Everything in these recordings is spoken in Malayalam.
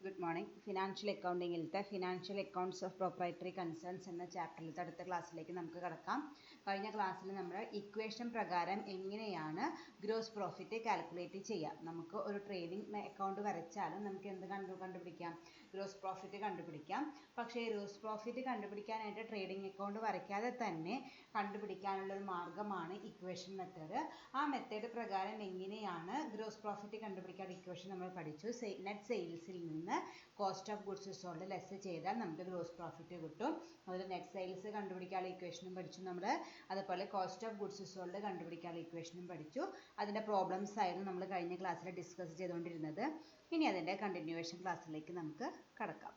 Good morning. ഫിനാൻഷ്യൽ അക്കൗണ്ടിങ്ങിലത്തെ financial accounts of proprietary concerns എന്ന ചാപ്റ്ററിലത്തെ അടുത്ത ക്ലാസ്സിലേക്ക് നമുക്ക് കടക്കാം. കഴിഞ്ഞ ക്ലാസ്സിൽ നമ്മൾ ഇക്വേഷൻ പ്രകാരം എങ്ങനെയാണ് ഗ്രോസ് പ്രോഫിറ്റ് കാൽക്കുലേറ്റ് ചെയ്യുക. നമുക്ക് ഒരു ട്രേഡിംഗ് അക്കൗണ്ട് വരച്ചാലും നമുക്ക് എന്ത് കണ്ടുപിടിക്കാം? ഗ്രോസ് പ്രോഫിറ്റ് കണ്ടുപിടിക്കാം. പക്ഷേ ഗ്രോസ് പ്രോഫിറ്റ് കണ്ടുപിടിക്കാനായിട്ട് ട്രേഡിംഗ് അക്കൗണ്ട് വരയ്ക്കാതെ തന്നെ കണ്ടുപിടിക്കാനുള്ള ഒരു മാർഗ്ഗമാണ് ഇക്വേഷൻ മെത്തേഡ്. ആ മെത്തേഡ് പ്രകാരം എങ്ങനെയാണ് ഗ്രോസ് പ്രോഫിറ്റ് കണ്ടുപിടിക്കാൻ ഇക്വേഷൻ നമ്മൾ പഠിച്ചു. നെറ്റ് സെയിൽസിൽ നിന്ന് cost of goods sold less ചെയ്താൽ നമുക്ക് ഗ്രോസ് പ്രോഫിറ്റ് കിട്ടും. അതിൽ നെറ്റ് സെയിൽസ് കണ്ടുപിടിക്കാനുള്ള ഇക്വേഷനും പഠിച്ചു നമ്മൾ. അതുപോലെ കോസ്റ്റ് ഓഫ് ഗുഡ്സ് സോൾഡ് കണ്ടുപിടിക്കാനുള്ള ഇക്വേഷനും പഠിച്ചു. അതിൻ്റെ പ്രോബ്ലംസ് ആയിരുന്നു നമ്മൾ കഴിഞ്ഞ ക്ലാസ്സിൽ ഡിസ്കസ് ചെയ്തുകൊണ്ടിരുന്നത്. ഇനി അതിൻ്റെ കണ്ടിന്യൂവേഷൻ ക്ലാസ്സിലേക്ക് നമുക്ക് കടക്കാം.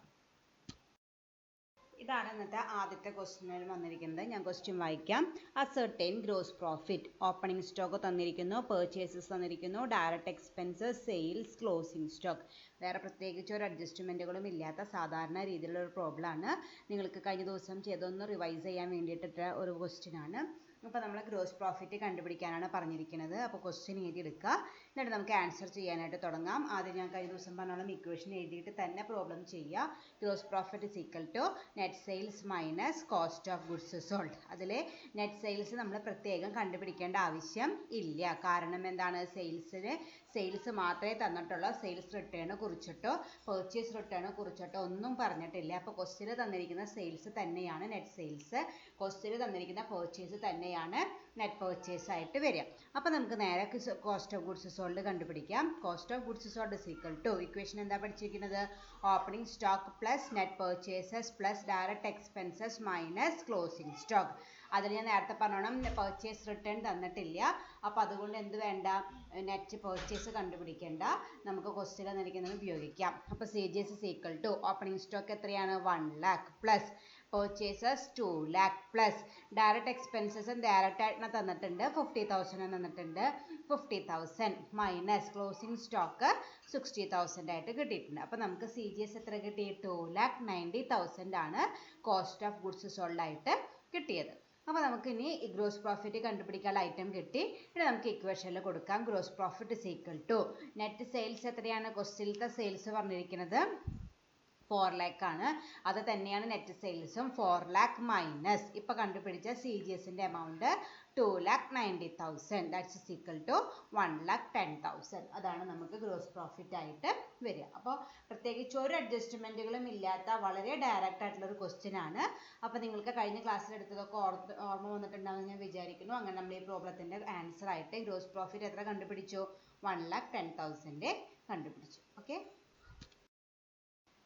ഇതാണ് ഇന്നത്തെ ആദ്യത്തെ ക്വസ്റ്റ്യനിൽ വന്നിരിക്കുന്നത്. ഞാൻ ക്വസ്റ്റ്യൻ വായിക്കാം. Ascertain gross profit. Opening stock തന്നിരിക്കുന്നു, പെർച്ചേസസ് തന്നിരിക്കുന്നു, direct expenses, sales, closing stock. വേറെ പ്രത്യേകിച്ച് ഒരു അഡ്ജസ്റ്റ്മെൻറ്റുകളും ഇല്ലാത്ത സാധാരണ രീതിയിലുള്ള ഒരു പ്രോബ്ലമാണ്. നിങ്ങൾക്ക് കഴിഞ്ഞ ദിവസം ചെയ്തൊന്ന് റിവൈസ് ചെയ്യാൻ വേണ്ടിയിട്ടിട്ട് ഒരു ക്വസ്റ്റ്യൻ ആണ്. അപ്പോൾ നമ്മൾ ഗ്രോസ് പ്രോഫിറ്റ് കണ്ടുപിടിക്കാനാണ് പറഞ്ഞിരിക്കുന്നത്. അപ്പോൾ ക്വസ്റ്റ്യൻ എഴുതിയെടുക്കുക, എന്നിട്ട് നമുക്ക് ആൻസർ ചെയ്യാനായിട്ട് തുടങ്ങാം. ആദ്യം ഞാൻ കഴിഞ്ഞ ദിവസം പറഞ്ഞോളം ഇക്വേഷൻ എഴുതിയിട്ട് തന്നെ പ്രോബ്ലം ചെയ്യുക. Gross profit is equal to net sales minus cost of goods sold. അതിൽ നെറ്റ് സെയിൽസ് നമ്മൾ പ്രത്യേകം കണ്ടുപിടിക്കേണ്ട ആവശ്യം ഇല്ല. കാരണം എന്താണ്? സെയിൽസ് മാത്രമേ തന്നിട്ടുള്ളൂ. സെയിൽസ് റിട്ടേൺ കുറിച്ചിട്ടോ പെർച്ചേസ് റിട്ടേൺ കുറിച്ചിട്ടോ ഒന്നും പറഞ്ഞിട്ടില്ല. അപ്പോൾ ക്വസ്റ്റ്യനിൽ തന്നിരിക്കുന്ന സെയിൽസ് തന്നെയാണ് നെറ്റ് സെയിൽസ്, ക്വസ്റ്റ്യനിൽ തന്നിരിക്കുന്ന പെർച്ചേസ് തന്നെയാണ് നെറ്റ് പെർച്ചേസ് ആയിട്ട് വരിക. അപ്പോൾ നമുക്ക് നേരെ കോസ്റ്റ് ഓഫ് ഗുഡ്സ് സോൾഡ് കണ്ടുപിടിക്കാം. Cost of goods sold is equal to equation എന്താ പഠിച്ചിരിക്കുന്നത്? Opening stock plus net purchases plus direct expenses minus closing stock. അതിൽ ഞാൻ നേരത്തെ പറഞ്ഞോണം പെർച്ചേസ് റിട്ടേൺ തന്നിട്ടില്ല. അപ്പോൾ അതുകൊണ്ട് എന്ത് വേണ്ട? നെറ്റ് പെർച്ചേസ് കണ്ടുപിടിക്കേണ്ട, നമുക്ക് ക്വസ്റ്റ്യൻ തന്നിരിക്കുന്നത് ഉപയോഗിക്കാം. അപ്പോൾ CGS is equal to opening stock എത്രയാണ്? 1 lakh plus purchases 2 lakh plus direct എക്സ്പെൻസസും ഡയറക്റ്റ് ആയിട്ട് തന്നിട്ടുണ്ട് 50,000 തന്നിട്ടുണ്ട്. 50,000 മൈനസ് ക്ലോസിംഗ് സ്റ്റോക്ക് 60,000 ആയിട്ട് കിട്ടിയിട്ടുണ്ട്. അപ്പോൾ നമുക്ക് CGS എത്ര കിട്ടി? 2,90,000 ആണ് കോസ്റ്റ് ഓഫ് ഗുഡ്സ് സോൾഡ് ആയിട്ട് കിട്ടിയത്. അപ്പോൾ നമുക്ക് ഇനി ഗ്രോസ് പ്രോഫിറ്റ് കണ്ടുപിടിക്കാനുള്ള ഐറ്റം കിട്ടി. ഇനി നമുക്ക് ഇക്വേഷനിൽ കൊടുക്കാം. Gross profit is equal to net sales എത്രയാണ്? ക്വസ്റ്റ്യനിലത്തെ സെയിൽസ് പറഞ്ഞിരിക്കുന്നത് 4 lakh ആണ്. അത് തന്നെയാണ് നെറ്റ് സെയിൽസും. 4 lakh മൈനസ് ഇപ്പോൾ കണ്ടുപിടിച്ച CGSൻ്റെ amount 2,90,000 that's is equal to 1,10,000. അതാണ് നമുക്ക് ഗ്രോസ് പ്രോഫിറ്റ് ആയിട്ട് വരിക. അപ്പോൾ പ്രത്യേകിച്ച് ഒരു അഡ്ജസ്റ്റ്മെൻറ്റുകളും ഇല്ലാത്ത വളരെ ഡയറക്റ്റ് ആയിട്ടുള്ള ഒരു ക്വസ്റ്റ്യൻ ആണ്. അപ്പോൾ നിങ്ങൾക്ക് കഴിഞ്ഞ ക്ലാസ്സിൽ എടുത്തതൊക്കെ ഓർമ്മ വന്നിട്ടുണ്ടാകുമെന്ന് ഞാൻ വിചാരിക്കുന്നു. അങ്ങനെ നമ്മൾ ഈ പ്രോബ്ലത്തിൻ്റെ ആൻസർ ആയിട്ട് ഗ്രോസ് പ്രോഫിറ്റ് എത്ര കണ്ടുപിടിച്ചു? 1,10,000 കണ്ടുപിടിച്ചു. ഓക്കെ,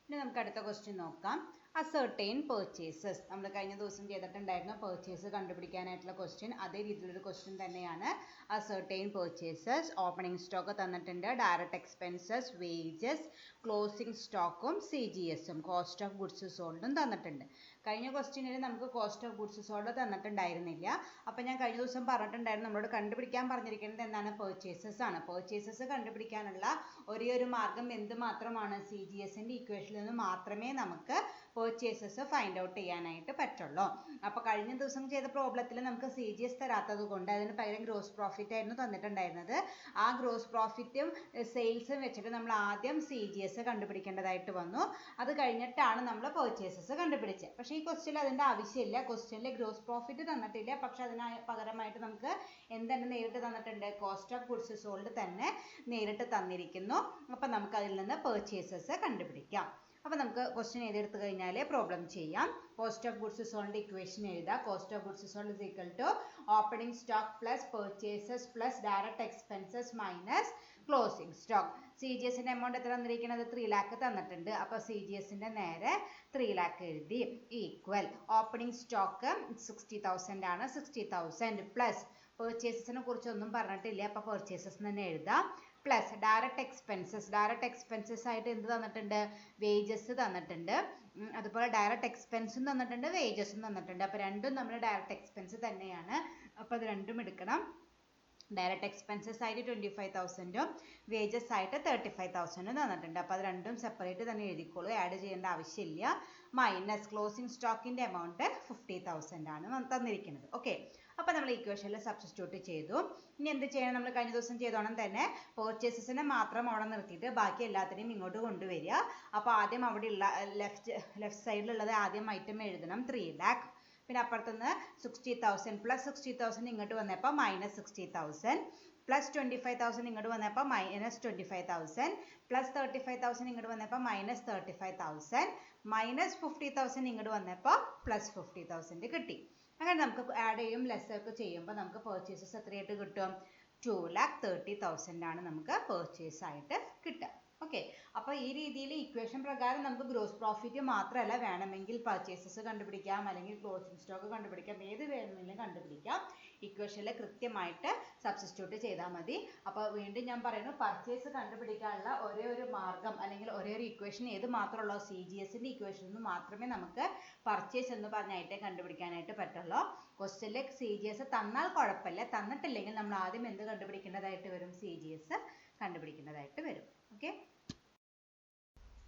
ഇനി നമുക്ക് അടുത്ത ക്വസ്റ്റ്യൻ നോക്കാം. Ascertain purchases. നമ്മൾ കഴിഞ്ഞ ദിവസം ചെയ്തിട്ടുണ്ടായിരുന്നു പെർച്ചേസ് കണ്ടുപിടിക്കാനായിട്ടുള്ള ക്വസ്റ്റ്യൻ. അതേ രീതിയിലൊരു ക്വസ്റ്റ്യൻ തന്നെയാണ്. അസർട്ടൈൻ പെർച്ചേസസ്, ഓപ്പണിംഗ് സ്റ്റോക്ക് തന്നിട്ടുണ്ട്, ഡയറക്റ്റ് എക്സ്പെൻസസ്, വേജസ്, ക്ലോസിംഗ് സ്റ്റോക്കും CGSും കോസ്റ്റ് ഓഫ് ഗുഡ്സ് സോൾഡും തന്നിട്ടുണ്ട്. കഴിഞ്ഞ ക്വസ്റ്റ്യനിൽ നമുക്ക് കോസ്റ്റ് ഓഫ് ഗുഡ്സ് സോൾഡ് തന്നിട്ടുണ്ടായിരുന്നില്ല. അപ്പോൾ ഞാൻ കഴിഞ്ഞ ദിവസം പറഞ്ഞിട്ടുണ്ടായിരുന്നു നമ്മളോട് കണ്ടുപിടിക്കാൻ പറഞ്ഞിരിക്കുന്നത് എന്താണ്? പെർച്ചേസസ് ആണ്. പെർച്ചേസസ് കണ്ടുപിടിക്കാനുള്ള ഒരേ ഒരു മാർഗം എന്ത് മാത്രമാണ്? CGSൻ്റെ ഇക്വേഷനിൽ നിന്ന് മാത്രമേ നമുക്ക് പെർച്ചേസസ് ഫൈൻഡ് ഔട്ട് ചെയ്യാനായിട്ട് പറ്റുള്ളൂ. അപ്പോൾ കഴിഞ്ഞ ദിവസം ചെയ്ത പ്രോബ്ലത്തിൽ നമുക്ക് CGS തരാത്തത് കൊണ്ട് അതിന് പകരം ഗ്രോസ് പ്രോഫിറ്റ് ആയിരുന്നു തന്നിട്ടുണ്ടായിരുന്നത്. ആ ഗ്രോസ് പ്രോഫിറ്റും സെയിൽസും വെച്ചിട്ട് നമ്മൾ ആദ്യം CGS കണ്ടുപിടിക്കേണ്ടതായിട്ട് വന്നു. അത് കഴിഞ്ഞിട്ടാണ് നമ്മൾ പെർച്ചേസസ് കണ്ടുപിടിച്ചത്. പക്ഷേ ഈ ക്വസ്റ്റ്യനിൽ അതിൻ്റെ ആവശ്യമില്ല. ക്വസ്റ്റ്യനിൽ ഗ്രോസ് പ്രോഫിറ്റ് തന്നിട്ടില്ല. പക്ഷെ അതിന് പകരമായിട്ട് നമുക്ക് എന്താണ് നേരിട്ട് തന്നിട്ടുണ്ട്? കോസ്റ്റ് ഓഫ് ഗുഡ്സ് സോൾഡ് തന്നെ നേരിട്ട് തന്നിരിക്കുന്നു. അപ്പം നമുക്ക് അതിൽ നിന്ന് പെർച്ചേസസ് കണ്ടുപിടിക്കാം. അപ്പോൾ നമുക്ക് ക്വസ്റ്റ്യൻ എഴുതിയെടുത്ത് കഴിഞ്ഞാൽ പ്രോബ്ലം ചെയ്യാം. Cost of goods sold equation എഴുതാം. Cost of goods sold is equal to opening stock plus purchases plus direct expenses minus closing stock. CGSൻ്റെ എമൗണ്ട് എത്ര തന്നിരിക്കുന്നത്? 3 lakh തന്നിട്ടുണ്ട്. അപ്പോൾ CGSൻ്റെ നേരെ 3 lakh എഴുതി. ഈക്വൽ ഓപ്പണിംഗ് സ്റ്റോക്ക് 60,000 ആണ്. 60,000 പ്ലസ് പെർച്ചേസസിനെ കുറിച്ച് ഒന്നും പറഞ്ഞിട്ടില്ല. അപ്പോൾ പെർച്ചേസസ് തന്നെ എഴുതാം. പ്ലസ് ഡയറക്റ്റ് എക്സ്പെൻസസ് ആയിട്ട് എന്ത് തന്നിട്ടുണ്ട്? വേജസ് തന്നിട്ടുണ്ട്. അതുപോലെ ഡയറക്റ്റ് എക്സ്പെൻസും തന്നിട്ടുണ്ട്, വേജസും തന്നിട്ടുണ്ട്. അപ്പോൾ രണ്ടും നമ്മൾ ഡയറക്റ്റ് എക്സ്പെൻസ് തന്നെയാണ്. അപ്പോൾ അത് രണ്ടും എടുക്കണം. ഡയറക്റ്റ് എക്സ്പെൻസസ് ആയിട്ട് 25,000ഉം വേജസ് ആയിട്ട് 35,000ഉം തന്നിട്ടുണ്ട്. അപ്പോൾ അത് രണ്ടും സെപ്പറേറ്റ് തന്നെ എഴുതിക്കോളൂ, ആഡ് ചെയ്യേണ്ട ആവശ്യമില്ല. മൈനസ് ക്ലോസിംഗ് സ്റ്റോക്കിന്റെ എമൗണ്ട് 50,000 ആണ് തന്നിരിക്കുന്നത്. ഓക്കെ, അപ്പോൾ നമ്മൾ ഇക്വേഷനിൽ സബ്സ്റ്റിറ്റ്യൂട്ട് ചെയ്തു. ഇനി എന്ത് ചെയ്യണം? നമ്മൾ കഴിഞ്ഞ ദിവസം ചെയ്തോണം തന്നെ പർച്ചേസസിനെ മാത്രം അവിടെ നിർത്തിയിട്ട് ബാക്കി എല്ലാത്തിനെയും ഇങ്ങോട്ട് കൊണ്ടുവരിക. അപ്പോൾ ആദ്യം അവിടെയുള്ള ലെഫ്റ്റ് സൈഡിലുള്ളത് ആദ്യം ഐറ്റം എഴുതണം, 3 lakh. പിന്നെ അപ്പുറത്തുനിന്ന് 60,000 പ്ലസ് 60,000 ഇങ്ങോട്ട് വന്നപ്പോൾ മൈനസ് 60,000 പ്ലസ് 25,000 ഇങ്ങോട്ട് വന്നപ്പോൾ മൈനസ് 25,000 പ്ലസ് 35,000 ഇങ്ങോട്ട് വന്നപ്പോൾ മൈനസ് 35,000 മൈനസ് 50,000 ഇങ്ങോട്ട് വന്നപ്പോൾ പ്ലസ് 50,000 കിട്ടി. അങ്ങനെ നമുക്ക് ആഡ് ചെയ്യും ലെസ് ഒക്കെ ചെയ്യുമ്പോൾ നമുക്ക് പർച്ചേസസ് എത്രയായിട്ട് കിട്ടും? 2,30,000 ആണ് നമുക്ക് പർച്ചേസ് ആയിട്ട് കിട്ടുക. ഓക്കെ, അപ്പോൾ ഈ രീതിയിൽ ഇക്വേഷൻ പ്രകാരം നമുക്ക് ഗ്രോസ് പ്രോഫിറ്റ് മാത്രമല്ല, വേണമെങ്കിൽ പർച്ചേസസ് കണ്ടുപിടിക്കാം, അല്ലെങ്കിൽ ക്ലോസിംഗ് സ്റ്റോക്ക് കണ്ടുപിടിക്കാം, ഏത് വേണമെങ്കിലും കണ്ടുപിടിക്കാം. ഇക്വേഷനിൽ കൃത്യമായിട്ട് സബ്സ്റ്റിറ്റ്യൂട്ട് ചെയ്താൽ മതി. അപ്പോൾ വീണ്ടും ഞാൻ പറയുന്നു, പർച്ചേസ് കണ്ടുപിടിക്കാനുള്ള ഒരേ ഒരു മാർഗം അല്ലെങ്കിൽ ഒരേ ഒരു ഇക്വേഷൻ ഏത് മാത്രമുള്ളൂ? CGSന്റെ ഇക്വേഷനിൽ നിന്ന് മാത്രമേ നമുക്ക് പർച്ചേസ് എന്ന് പറഞ്ഞായിട്ട് കണ്ടുപിടിക്കാനായിട്ട് പറ്റുള്ളൂ. ക്വസ്റ്റ്യനിൽ CGS തന്നാൽ കുഴപ്പമില്ല, തന്നിട്ടില്ലെങ്കിൽ നമ്മൾ ആദ്യം എന്ത് കണ്ടുപിടിക്കേണ്ടതായിട്ട് വരും? CGS കണ്ടുപിടിക്കേണ്ടതായിട്ട് വരും. ഓക്കെ,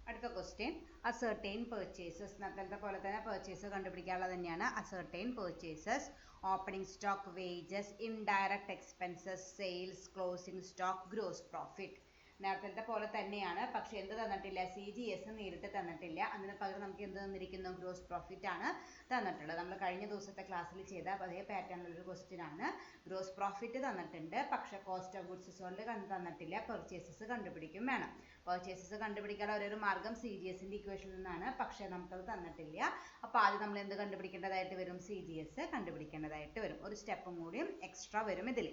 അടുത്ത ക്വസ്റ്റ്യൻ, അസർട്ടൈൻ പർച്ചേസസ്. നേരത്തെ പോലെ തന്നെ പർച്ചേസ് കണ്ടുപിടിക്കാനുള്ളത് തന്നെയാണ്. Ascertain purchases, opening stock, wages, indirect expenses, sales, closing stock, gross profit. നേരത്തെ പോലെ തന്നെയാണ്, പക്ഷെ എന്ത് തന്നിട്ടില്ല? CGS നേരിട്ട് തന്നിട്ടില്ല. അതിന് പകരം നമുക്ക് എന്ത് തന്നിരിക്കുന്നു? ഗ്രോസ് പ്രോഫിറ്റ് ആണ് തന്നിട്ടുള്ളത്. നമ്മൾ കഴിഞ്ഞ ദിവസത്തെ ക്ലാസ്സിൽ ചെയ്ത അതേ പാറ്റേണിലുള്ള ഒരു ക്വസ്റ്റ്യൻ ആണ്. ഗ്രോസ് പ്രോഫിറ്റ് തന്നിട്ടുണ്ട്, പക്ഷെ കോസ്റ്റ് ഓഫ് ഗുഡ്സ് സോൾഡ് തന്നിട്ടില്ല. പർച്ചേസസ് കണ്ടുപിടിക്കും വേണം. പർച്ചേസസ് കണ്ടുപിടിക്കാൻ ഒരു മാർഗം CGSന്റെ ഇക്വേഷനിൽ നിന്നാണ്, പക്ഷെ നമുക്കത് തന്നിട്ടില്ല. അപ്പോൾ ആദ്യം നമ്മൾ എന്ത് കണ്ടുപിടിക്കേണ്ടതായിട്ട് വരും? CGS കണ്ടുപിടിക്കേണ്ടതായിട്ട് വരും. ഒരു സ്റ്റെപ്പും കൂടിയും എക്സ്ട്രാ വരും ഇതിൽ.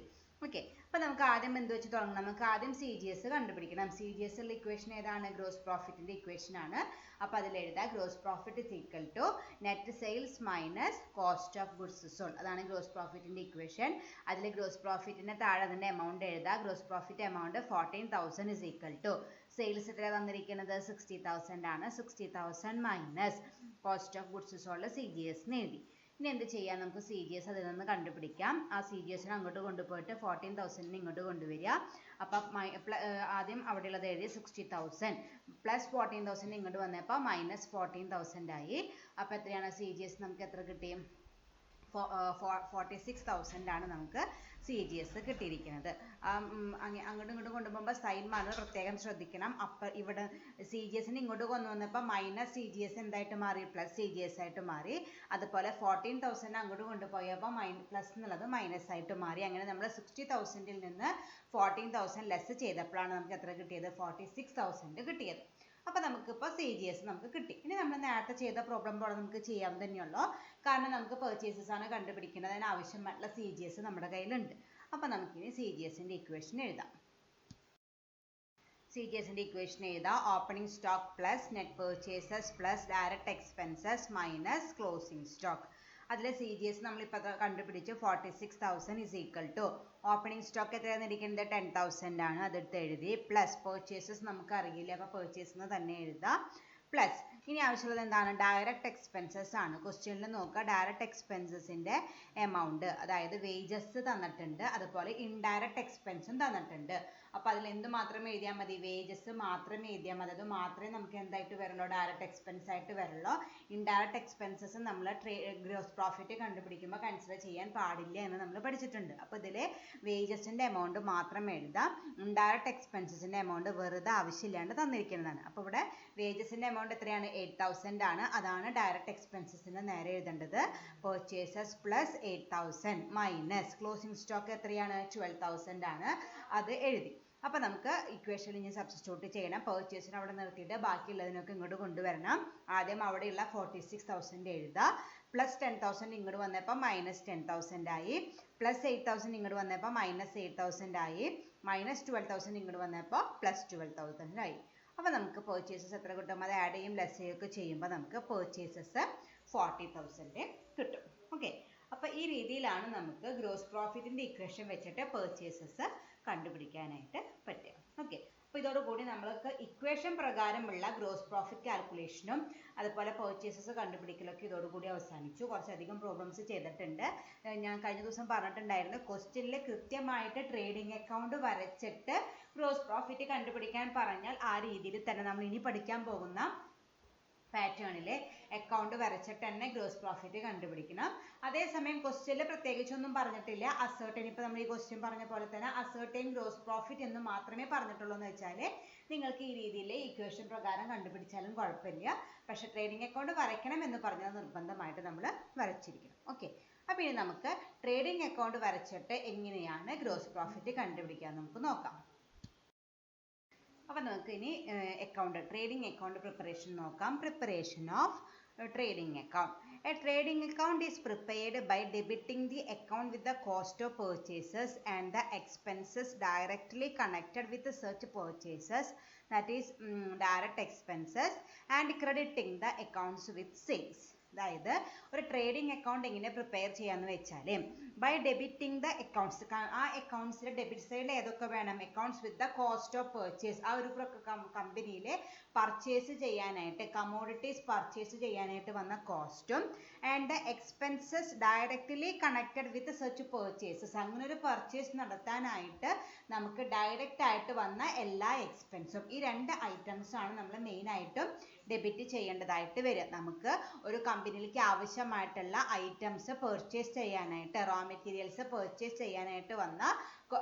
ഓക്കെ, അപ്പോൾ നമുക്ക് ആദ്യം എന്ത് വെച്ച് തുടങ്ങണം? നമുക്ക് ആദ്യം CGS കണ്ടുപിടിക്കണം. CGS ഉള്ള ഇക്വേഷൻ ഏതാണ്? ഗ്രോസ് പ്രോഫിറ്റിന്റെ ഇക്വേഷൻ ആണ്. അപ്പോൾ അതിൽ എഴുതാം, gross profit is equal to net sales minus cost of goods sold. അതാണ് ഗ്രോസ് പ്രോഫിറ്റിന്റെ ഇക്വേഷൻ. അതിൽ ഗ്രോസ് പ്രോഫിറ്റിന്റെ താഴെ അതിന്റെ എമൗണ്ട് എഴുതാം. Gross profit amount 14,000 is equal to sales എത്ര തന്നിരിക്കുന്നത്? 60,000 ആണ്. 60,000 minus cost of goods sold CGS എഴുതി. ഇനി എന്ത് ചെയ്യാം? നമുക്ക് CGS അതിൽ നിന്ന് കണ്ടുപിടിക്കാം. ആ CGSനെ അങ്ങോട്ട് കൊണ്ടുപോയിട്ട് 14,000 ഇങ്ങോട്ട് കൊണ്ടുവരിക. അപ്പം ആദ്യം അവിടെയുള്ളത് എഴുതി 60,000 പ്ലസ് 14,000 ഇങ്ങോട്ട് വന്നപ്പോൾ മൈനസ് 14,000 ആയി. അപ്പോൾ എത്രയാണ് CGS? നമുക്ക് എത്ര കിട്ടി? 46,000 ആണ് നമുക്ക് CGS കിട്ടിയിരിക്കുന്നത്. അങ്ങോട്ടും ഇങ്ങോട്ടും കൊണ്ടുപോകുമ്പോൾ സൈൻ മാറുന്നത് പ്രത്യേകം ശ്രദ്ധിക്കണം. അപ്പോൾ ഇവിടെ CGSനെ ഇങ്ങോട്ട് കൊണ്ടുവന്നപ്പോൾ മൈനസ് CGS എന്തായിട്ട് മാറി? പ്ലസ് CGS ആയിട്ട് മാറി. അതുപോലെ 14,000 അങ്ങോട്ട് കൊണ്ടുപോയപ്പോൾ പ്ലസ് എന്നുള്ളത് മൈനസ് ആയിട്ട് മാറി. അങ്ങനെ നമ്മൾ 60,000ൽ നിന്ന് 14,000 ലെസ് ചെയ്തപ്പോഴാണ് നമുക്ക് എത്ര കിട്ടിയത്? 46,000 കിട്ടിയത്. അപ്പോൾ നമുക്കിപ്പോൾ CGS നമുക്ക് കിട്ടി. ഇനി നമ്മൾ നേരത്തെ ചെയ്ത പ്രോബ്ലം പോലെ നമുക്ക് ചെയ്യാൻ തന്നെയുള്ളൂ. കാരണം നമുക്ക് പർച്ചേസസ് ആണ് കണ്ടുപിടിക്കേണ്ടത്. അതിന് ആവശ്യമായിട്ടുള്ള CGS നമ്മുടെ കയ്യിലുണ്ട്. അപ്പോൾ നമുക്കിനി CGSന്റെ ഇക്വേഷൻ എഴുതാം. CGSന്റെ ഇക്വേഷൻ എഴുതാം. Opening stock plus net purchases plus direct expenses minus closing stock. അതിലെ CGS നമ്മളിപ്പോൾ കണ്ടുപിടിച്ചു. 46,000 is equal to opening stock എത്രയാണ് ഇരിക്കുന്നത്? 10,000 ആണ്. അതെടുത്ത് എഴുതി. പ്ലസ് പർച്ചേസസ് നമുക്ക് അറിയില്ല, അപ്പോൾ പർച്ചേസിന് തന്നെ എഴുതാം. പ്ലസ് ഇനി ആവശ്യമുള്ളത് എന്താണ്? ഡയറക്റ്റ് എക്സ്പെൻസസ് ആണ്. ക്വസ്റ്റ്യനിൽ നോക്കുക, ഡയറക്റ്റ് എക്സ്പെൻസസിന്റെ എമൗണ്ട്, അതായത് വേജസ് തന്നിട്ടുണ്ട്, അതുപോലെ ഇൻഡയറക്റ്റ് എക്സ്പെൻസും തന്നിട്ടുണ്ട്. അപ്പോൾ അതിൽ എന്ത് മാത്രമേ എഴുതിയാൽ മതി? വേജസ് മാത്രമേ എഴുതിയാൽ മതി. അത് മാത്രമേ നമുക്ക് എന്തായിട്ട് വരുള്ളൂ? ഡയറക്റ്റ് എക്സ്പെൻസ് ആയിട്ട് വരുള്ളൂ. ഇൻഡയറക്റ്റ് എക്സ്പെൻസസ് നമ്മൾ ഗ്രോസ് പ്രോഫിറ്റ് കണ്ടുപിടിക്കുമ്പോൾ കൺസിഡർ ചെയ്യാൻ പാടില്ല എന്ന് നമ്മൾ പഠിച്ചിട്ടുണ്ട്. അപ്പോൾ ഇതിൽ വേജസിന്റെ എമൗണ്ട് മാത്രം എഴുതാം. ഇൻഡയറക്റ്റ് എക്സ്പെൻസസിന്റെ എമൗണ്ട് വെറുതെ ആവശ്യമില്ലാണ്ട് തന്നിരിക്കുന്നതാണ്. അപ്പോൾ ഇവിടെ വേജസിന്റെ എമൗണ്ട് എത്രയാണ്? 8,000 ആണ്. അതാണ് ഡയറക്റ്റ് എക്സ്പെൻസസിന് നേരെ എഴുതേണ്ടത്. Purchases plus 8,000 minus closing stock എത്രയാണ്? 12,000 ആണ്. അത് എഴുതി. അപ്പോൾ നമുക്ക് ഇക്വേഷനിൽ ഇനി സബ്സ്റ്റിറ്റ്യൂട്ട് ചെയ്യണം. പർച്ചേസിന് അവിടെ നിർത്തിയിട്ട് ബാക്കിയുള്ളതിനൊക്കെ ഇങ്ങോട്ട് കൊണ്ടുവരണം. ആദ്യം അവിടെയുള്ള 46,000 എഴുതുക. പ്ലസ് 10,000 ഇങ്ങോട്ട് വന്നപ്പോൾ മൈനസ് 10,000 ആയി. പ്ലസ് 8,000 ഇങ്ങോട്ട് വന്നപ്പോൾ മൈനസ് 8,000 ആയി. മൈനസ് 12,000 ഇങ്ങോട്ട് വന്നപ്പോൾ പ്ലസ് 12,000 ആയി. അപ്പോൾ നമുക്ക് പർച്ചേസസ് എത്ര കിട്ടും? അത് ആഡ് ചെയ്യും ലെസ് ചെയ്യൊക്കെ ചെയ്യുമ്പോൾ നമുക്ക് പർച്ചേസസ് 40,000 കിട്ടും. ഓക്കെ, അപ്പോൾ ഈ രീതിയിലാണ് നമുക്ക് ഗ്രോസ് പ്രോഫിറ്റിന്റെ ഇക്വേഷൻ വെച്ചിട്ട് പർച്ചേസസ് കണ്ടുപിടിക്കാനായിട്ട് പറ്റുക. ഓക്കെ, അപ്പോൾ ഇതോടുകൂടി നമ്മൾക്ക് ഇക്വേഷൻ പ്രകാരമുള്ള ഗ്രോസ് പ്രോഫിറ്റ് കാൽക്കുലേഷനും അതുപോലെ പർച്ചേസസ് കണ്ടുപിടിക്കലൊക്കെ ഇതോടുകൂടി അവസാനിച്ചു. കുറച്ചധികം പ്രോബ്ലംസ് ചെയ്തിട്ടുണ്ട്. ഞാൻ കഴിഞ്ഞ ദിവസം പറഞ്ഞിട്ടുണ്ടായിരുന്നു, ക്വസ്റ്റ്യനിൽ കൃത്യമായിട്ട് ട്രേഡിംഗ് അക്കൗണ്ട് വരച്ചിട്ട് ഗ്രോസ് പ്രോഫിറ്റ് കണ്ടുപിടിക്കാൻ പറഞ്ഞാൽ ആ രീതിയിൽ തന്നെ നമ്മൾ ഇനി പഠിക്കാൻ പോകുന്ന പാറ്റേണിലെ അക്കൗണ്ട് വരച്ചിട്ട് തന്നെ ഗ്രോസ് പ്രോഫിറ്റ് കണ്ടുപിടിക്കണം. അതേസമയം ക്വസ്റ്റ്യനിൽ പ്രത്യേകിച്ചൊന്നും പറഞ്ഞിട്ടില്ല. അസേർട്ടൈൻ, ഇപ്പോൾ നമ്മൾ ഈ ക്വസ്റ്റ്യൻ പറഞ്ഞ പോലെ തന്നെ അസേർട്ടൈൻ ഗ്രോസ് പ്രോഫിറ്റ് എന്ന് മാത്രമേ പറഞ്ഞിട്ടുള്ളൂ. എന്ന് വെച്ചാൽ നിങ്ങൾക്ക് ഈ രീതിയിൽ ഇക്വേഷൻ പ്രകാരം കണ്ടുപിടിച്ചാലും കുഴപ്പമില്ല. പക്ഷെ ട്രേഡിംഗ് അക്കൗണ്ട് വരയ്ക്കണം എന്ന് പറഞ്ഞത് നിർബന്ധമായിട്ട് നമ്മൾ വരച്ചിരിക്കണം. ഓക്കെ, അപ്പോൾ ഇനി നമുക്ക് ട്രേഡിംഗ് അക്കൗണ്ട് വരച്ചിട്ട് എങ്ങനെയാണ് ഗ്രോസ് പ്രോഫിറ്റ് കണ്ടുപിടിക്കാൻ നമുക്ക് നോക്കാം. അപ്പോൾ നമുക്ക് ഇനി ട്രേഡിംഗ് അക്കൗണ്ട് പ്രിപ്പറേഷൻ നോക്കാം. Preparation of trading account. A trading account is prepared by debiting the account with the cost of purchases and the expenses directly connected with such purchases, that is direct expenses, and crediting the accounts with sales. അതായത് ഒരു ട്രേഡിംഗ് അക്കൗണ്ട് എങ്ങനെ പ്രിപ്പയർ ചെയ്യാന്ന് വെച്ചാൽ ബൈ ഡെബിറ്റിംഗ് ദ അക്കൗണ്ട്സ്, ആ അക്കൗണ്ട്സിലെ ഡെബിറ്റ് സൈഡിൽ ഏതൊക്കെ വേണം, accounts with the cost of purchase, ആ ഒരു കമ്പനിയിലെ പർച്ചേസ് ചെയ്യാനായിട്ട് കമോഡിറ്റീസ് പർച്ചേസ് ചെയ്യാനായിട്ട് വന്ന കോസ്റ്റും and the expenses directly connected with such purchases, അങ്ങനെ ഒരു പർച്ചേസ് നടത്താനായിട്ട് നമുക്ക് ഡയറക്റ്റ് ആയിട്ട് വന്ന എല്ലാ എക്സ്പെൻസും, ഈ രണ്ട് ഐറ്റംസ് ആണ് നമ്മൾ മെയിൻ ആയിട്ടും ഡെബിറ്റ് ചെയ്യേണ്ടതായിട്ട് വരിക. നമുക്ക് ഒരു കമ്പനിയിലേക്ക് ആവശ്യമായിട്ടുള്ള ഐറ്റംസ് പർച്ചേസ് ചെയ്യാനായിട്ട്, റോ മെറ്റീരിയൽസ് പർച്ചേസ് ചെയ്യാനായിട്ട് വന്ന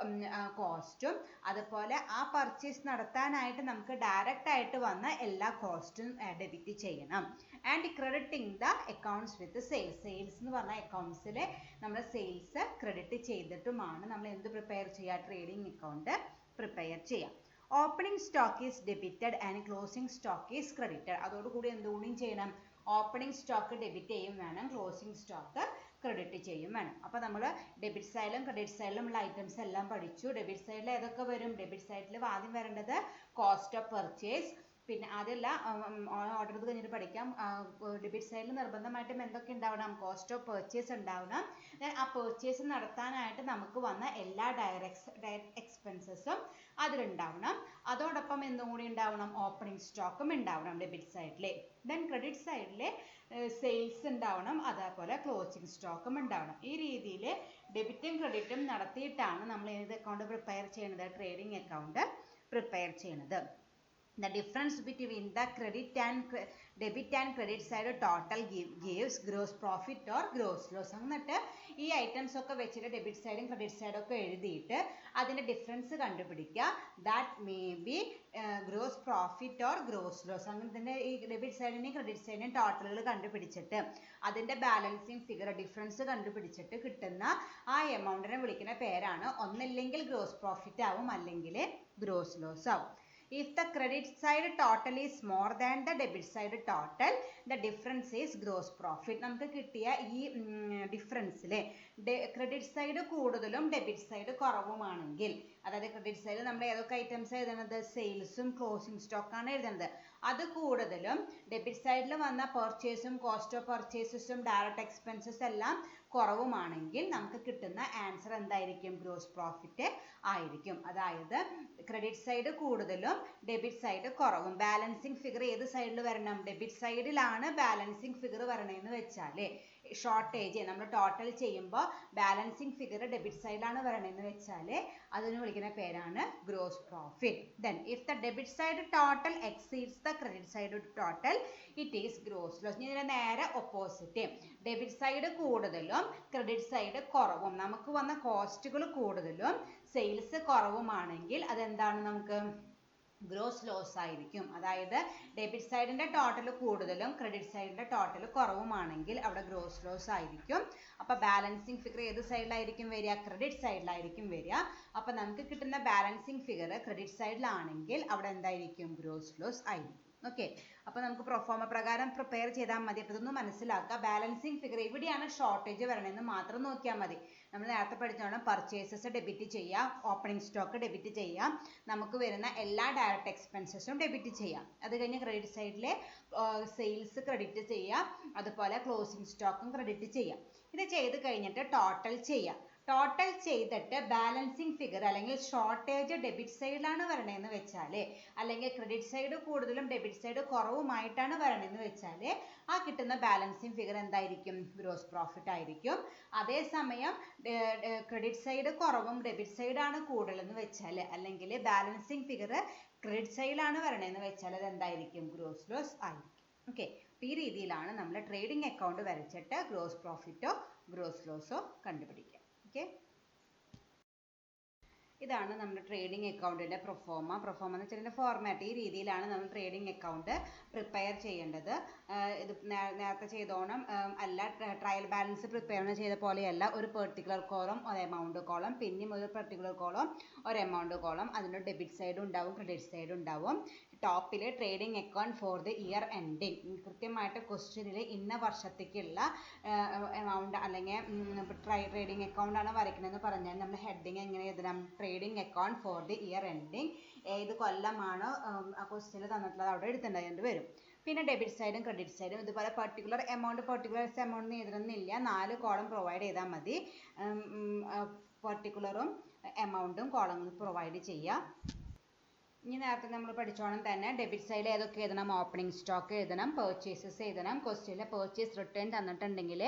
കോസ്റ്റും അതുപോലെ ആ പർച്ചേസ് നടത്താനായിട്ട് നമുക്ക് ഡയറക്റ്റ് ആയിട്ട് വന്ന എല്ലാ കോസ്റ്റും ഡെബിറ്റ് ചെയ്യണം. And crediting the accounts with sales, sales എന്ന് പറഞ്ഞ അക്കൗണ്ട്സിൽ നമ്മൾ സെയിൽസ് ക്രെഡിറ്റ് ചെയ്തിട്ടുമാണ് നമ്മൾ എന്ത് പ്രിപ്പയർ ചെയ്യുക, ട്രേഡിംഗ് അക്കൗണ്ട് പ്രിപ്പയർ ചെയ്യാം. Opening stock is debited and closing stock is credited. അതോടുകൂടി എന്തുകൂടിയും ചെയ്യണം, ഓപ്പണിംഗ് സ്റ്റോക്ക് ഡെബിറ്റ് ചെയ്യും വേണം, ക്ലോസിംഗ് സ്റ്റോക്ക് ക്രെഡിറ്റ് ചെയ്യും വേണം. അപ്പോൾ നമ്മൾ ഡെബിറ്റ് സൈഡിലും ക്രെഡിറ്റ് സൈഡിലും ഉള്ള ഐറ്റംസ് എല്ലാം പഠിച്ചു. ഡെബിറ്റ് സൈഡിൽ ഏതൊക്കെ വരും, ഡെബിറ്റ് സൈഡിൽ ആദ്യം വരേണ്ടത് കോസ്റ്റ് ഓഫ് പർച്ചേസ്, പിന്നെ അതല്ല ഓർഡർ ചെയ്ത് കഴിഞ്ഞിട്ട് പഠിക്കാം. ഡെബിറ്റ് സൈഡിൽ നിർബന്ധമായിട്ടും എന്തൊക്കെ ഉണ്ടാവണം, കോസ്റ്റ് ഓഫ് പർച്ചേസ് ഉണ്ടാവണം. ആ പർച്ചേസ് നടത്താനായിട്ട് നമുക്ക് വന്ന എല്ലാ ഡയറക്റ്റ് എക്സ്പെൻസസും അതിലുണ്ടാവണം. അതോടൊപ്പം എന്തും കൂടി ഉണ്ടാവണം, ഓപ്പണിംഗ് സ്റ്റോക്കും ഉണ്ടാവണം ഡെബിറ്റ് സൈഡിൽ. ദെൻ ക്രെഡിറ്റ് സൈഡിൽ സെയിൽസ് ഉണ്ടാവണം, അതേപോലെ ക്ലോസിംഗ് സ്റ്റോക്കും ഉണ്ടാവണം. ഈ രീതിയിൽ ഡെബിറ്റും ക്രെഡിറ്റും നടത്തിയിട്ടാണ് നമ്മൾ ഏത് അക്കൗണ്ട് പ്രിപ്പയർ ചെയ്യുന്നത്, ട്രേഡിംഗ് അക്കൗണ്ട് പ്രിപ്പയർ ചെയ്യുന്നത്. The difference between the debit and credit side total gives gross profit or gross loss. എന്നിട്ട് ഈ ഐറ്റംസ് ഒക്കെ വെച്ചിട്ട് ഡെബിറ്റ് സൈഡും ക്രെഡിറ്റ് സൈഡും ഒക്കെ എഴുതിയിട്ട് അതിന്റെ ഡിഫറൻസ് കണ്ടുപിടിക്കുക. That may be gross profit or gross loss. അങ്ങനെ തന്നെ ഈ ഡെബിറ്റ് സൈഡിനെയും ക്രെഡിറ്റ് സൈഡിനെയും ടോട്ടലുകൾ കണ്ടുപിടിച്ചിട്ട് അതിന്റെ ബാലൻസിങ് ഫിഗർ ഡിഫറൻസ് കണ്ടുപിടിച്ചിട്ട് കിട്ടുന്ന ആ എമൗണ്ടിനെ വിളിക്കുന്ന പേരാണ് ഒന്നില്ലെങ്കിൽ ഗ്രോസ് പ്രോഫിറ്റ് ആവും, അല്ലെങ്കിൽ ഗ്രോസ് ലോസ് ആവും. If the credit side total is more than the debit side total, the difference is gross profit. നമുക്ക് കിട്ടിയ ഈ ഡിഫറൻസിലെ ക്രെഡിറ്റ് സൈഡ് കൂടുതലും ഡെബിറ്റ് സൈഡ് കുറവുമാണെങ്കിൽ, അതായത് ക്രെഡിറ്റ് സൈഡ് നമ്മൾ ഏതൊക്കെ ഐറ്റംസ് എഴുതുന്നത്, സെയിൽസും ക്ലോസിംഗ് സ്റ്റോക്കാണ് എഴുതുന്നത്, അത് കൂടുതലും ഡെബിറ്റ് സൈഡിൽ വന്ന പർച്ചേസും കോസ്റ്റ് ഓഫ് പർച്ചേസസും ഡയറക്റ്റ് എക്സ്പെൻസസ് എല്ലാം കുറവുമാണെങ്കിൽ നമുക്ക് കിട്ടുന്ന ആൻസർ എന്തായിരിക്കും, ഗ്രോസ് പ്രോഫിറ്റ് ആയിരിക്കും. അതായത് ക്രെഡിറ്റ് സൈഡ് കൂടുതലും ഡെബിറ്റ് സൈഡ് കുറവും. ബാലൻസിങ് ഫിഗർ ഏത് സൈഡിൽ വരണം, ഡെബിറ്റ് സൈഡിലാണ് ബാലൻസിങ് ഫിഗർ വരണമെന്ന് വെച്ചാൽ ഷോർട്ടേജ് നമ്മൾ ടോട്ടൽ ചെയ്യുമ്പോൾ ബാലൻസിങ് ഫിഗർ ഡെബിറ്റ് സൈഡിലാണ് വരണമെന്ന് വെച്ചാൽ അതിന് വിളിക്കുന്ന പേരാണ് gross profit. Then if the debit side total exceeds the credit side total, it is gross loss. ഇതിന് നേരെ ഓപ്പോസിറ്റ്, ഡെബിറ്റ് സൈഡ് കൂടുതലും ക്രെഡിറ്റ് സൈഡ് കുറവും, നമുക്ക് വന്ന കോസ്റ്റുകൾ കൂടുതലും സെയിൽസ് കുറവുമാണെങ്കിൽ അതെന്താണ്, നമുക്ക് ഗ്രോസ് ലോസ് ആയിരിക്കും. അതായത് ഡെബിറ്റ് സൈഡിന്റെ ടോട്ടൽ കൂടുതലും ക്രെഡിറ്റ് സൈഡിന്റെ ടോട്ടൽ കുറവുമാണെങ്കിൽ അവിടെ ഗ്രോസ് ലോസ് ആയിരിക്കും. അപ്പൊ ബാലൻസിങ് ഫിഗർ ഏത് സൈഡിലായിരിക്കും വരിക, ക്രെഡിറ്റ് സൈഡിലായിരിക്കും വരിക. അപ്പൊ നമുക്ക് കിട്ടുന്ന ബാലൻസിങ് ഫിഗർ ക്രെഡിറ്റ് സൈഡിലാണെങ്കിൽ അവിടെ എന്തായിരിക്കും, ഗ്രോസ് ലോസ് ആയിരിക്കും. ഓക്കെ, അപ്പൊ നമുക്ക് പ്രൊഫോമ പ്രകാരം പ്രിപ്പയർ ചെയ്താൽ മതി. അപ്പൊ ഇതൊന്ന് മനസ്സിലാക്കുക. ബാലൻസിങ് ഫിഗർ എവിടെയാണ് ഷോർട്ടേജ് വരണമെന്ന് മാത്രം നോക്കിയാൽ മതി. നമ്മൾ നേരത്തെ പഠിച്ചോണം പർച്ചേസസ് ഡെബിറ്റ് ചെയ്യാം, ഓപ്പണിംഗ് സ്റ്റോക്ക് ഡെബിറ്റ് ചെയ്യാം, നമുക്ക് വരുന്ന എല്ലാ ഡയറക്റ്റ് എക്സ്പെൻസസും ഡെബിറ്റ് ചെയ്യാം. അത് കഴിഞ്ഞ് ക്രെഡിറ്റ് സൈഡിലെ സെയിൽസ് ക്രെഡിറ്റ് ചെയ്യാം, അതുപോലെ ക്ലോസിംഗ് സ്റ്റോക്കും ക്രെഡിറ്റ് ചെയ്യാം. ഇത് ചെയ്ത് കഴിഞ്ഞിട്ട് ടോട്ടൽ ചെയ്യാം. ടോട്ടൽ ചെയ്തിട്ട് ബാലൻസിങ് ഫിഗർ അല്ലെങ്കിൽ ഷോർട്ടേജ് ഡെബിറ്റ് സൈഡിലാണ് വരണേന്ന് വെച്ചാൽ, അല്ലെങ്കിൽ ക്രെഡിറ്റ് സൈഡ് കൂടുതലും ഡെബിറ്റ് സൈഡ് കുറവുമായിട്ടാണ് വരണേന്ന് വെച്ചാൽ, ആ കിട്ടുന്ന ബാലൻസിങ് ഫിഗർ എന്തായിരിക്കും? ഗ്രോസ് പ്രോഫിറ്റ് ആയിരിക്കും. അതേസമയം ക്രെഡിറ്റ് സൈഡ് കുറവും ഡെബിറ്റ് സൈഡാണ് കൂടുതലെന്ന് വെച്ചാൽ, അല്ലെങ്കിൽ ബാലൻസിങ് ഫിഗർ ക്രെഡിറ്റ് സൈഡിലാണ് വരണേന്ന് വെച്ചാൽ, അത് എന്തായിരിക്കും? ഗ്രോസ് ലോസ് ആയിരിക്കും. ഓക്കെ, ഈ രീതിയിലാണ് നമ്മൾ ട്രേഡിംഗ് അക്കൗണ്ട് വരച്ചിട്ട് ഗ്രോസ് പ്രോഫിറ്റോ ഗ്രോസ് ലോസോ കണ്ടുപിടിക്കുക. ഓക്കെ, ഇതാണ് നമ്മുടെ ട്രേഡിംഗ് അക്കൗണ്ടിൻ്റെ പ്രൊഫോമ എന്ന് വെച്ചാൽ ഇതിൻ്റെ ഫോർമാറ്റ്. ഈ രീതിയിലാണ് നമ്മൾ ട്രേഡിംഗ് അക്കൗണ്ട് പ്രിപ്പയർ ചെയ്യേണ്ടത്. ഇത് നേരത്തെ ചെയ്തോണം അല്ല, ട്രയൽ ബാലൻസ് പ്രിപ്പയർ ചെയ്ത പോലെയല്ല. ഒരു പെർട്ടിക്കുലർ കോളം ഒരു എമൗണ്ട് കോളം, പിന്നെയും ഒരു പെർട്ടിക്കുലർ കോളം ഒരു എമൗണ്ട് കോളം, അതിൻ്റെ ഡെബിറ്റ് സൈഡ് ഉണ്ടാവും ക്രെഡിറ്റ് സൈഡ് ഉണ്ടാവും. ടോപ്പിൽ trading account for the year ending, കൃത്യമായിട്ട് ക്വസ്റ്റ്യനിൽ ഇന്ന വർഷത്തേക്കുള്ള എമൗണ്ട് അല്ലെങ്കിൽ ട്രേഡിംഗ് അക്കൗണ്ട് ആണ് വരയ്ക്കണമെന്ന് പറഞ്ഞാൽ നമ്മൾ ഹെഡിങ് എങ്ങനെ എഴുതണം? Trading account for the year ending. ഏത് കൊല്ലമാണോ ആ ക്വസ്റ്റ്യനിൽ തന്നിട്ടുള്ളത് അവിടെ എടുത്തേണ്ടി വരും. പിന്നെ ഡെബിറ്റ് സൈഡും ക്രെഡിറ്റ് സൈഡും ഇതുപോലെ പർട്ടിക്കുലർ എമൗണ്ട് എഴുതണമെന്നില്ല, 4 കോളം പ്രൊവൈഡ് ചെയ്താൽ മതി. പർട്ടിക്കുലറും എമൗണ്ടും കോളങ്ങൾ പ്രൊവൈഡ് ചെയ്യുക. ഇനി നേരത്തെ നമ്മൾ പഠിച്ചോണം തന്നെ ഡെബിറ്റ് സൈഡിൽ ഏതൊക്കെ എഴുതണം? ഓപ്പണിംഗ് സ്റ്റോക്ക് എഴുതണം, പർച്ചേസസ് എഴുതണം. ക്വസ്റ്റ്യനിൽ പർച്ചേസ് റിട്ടേൺ തന്നിട്ടുണ്ടെങ്കിൽ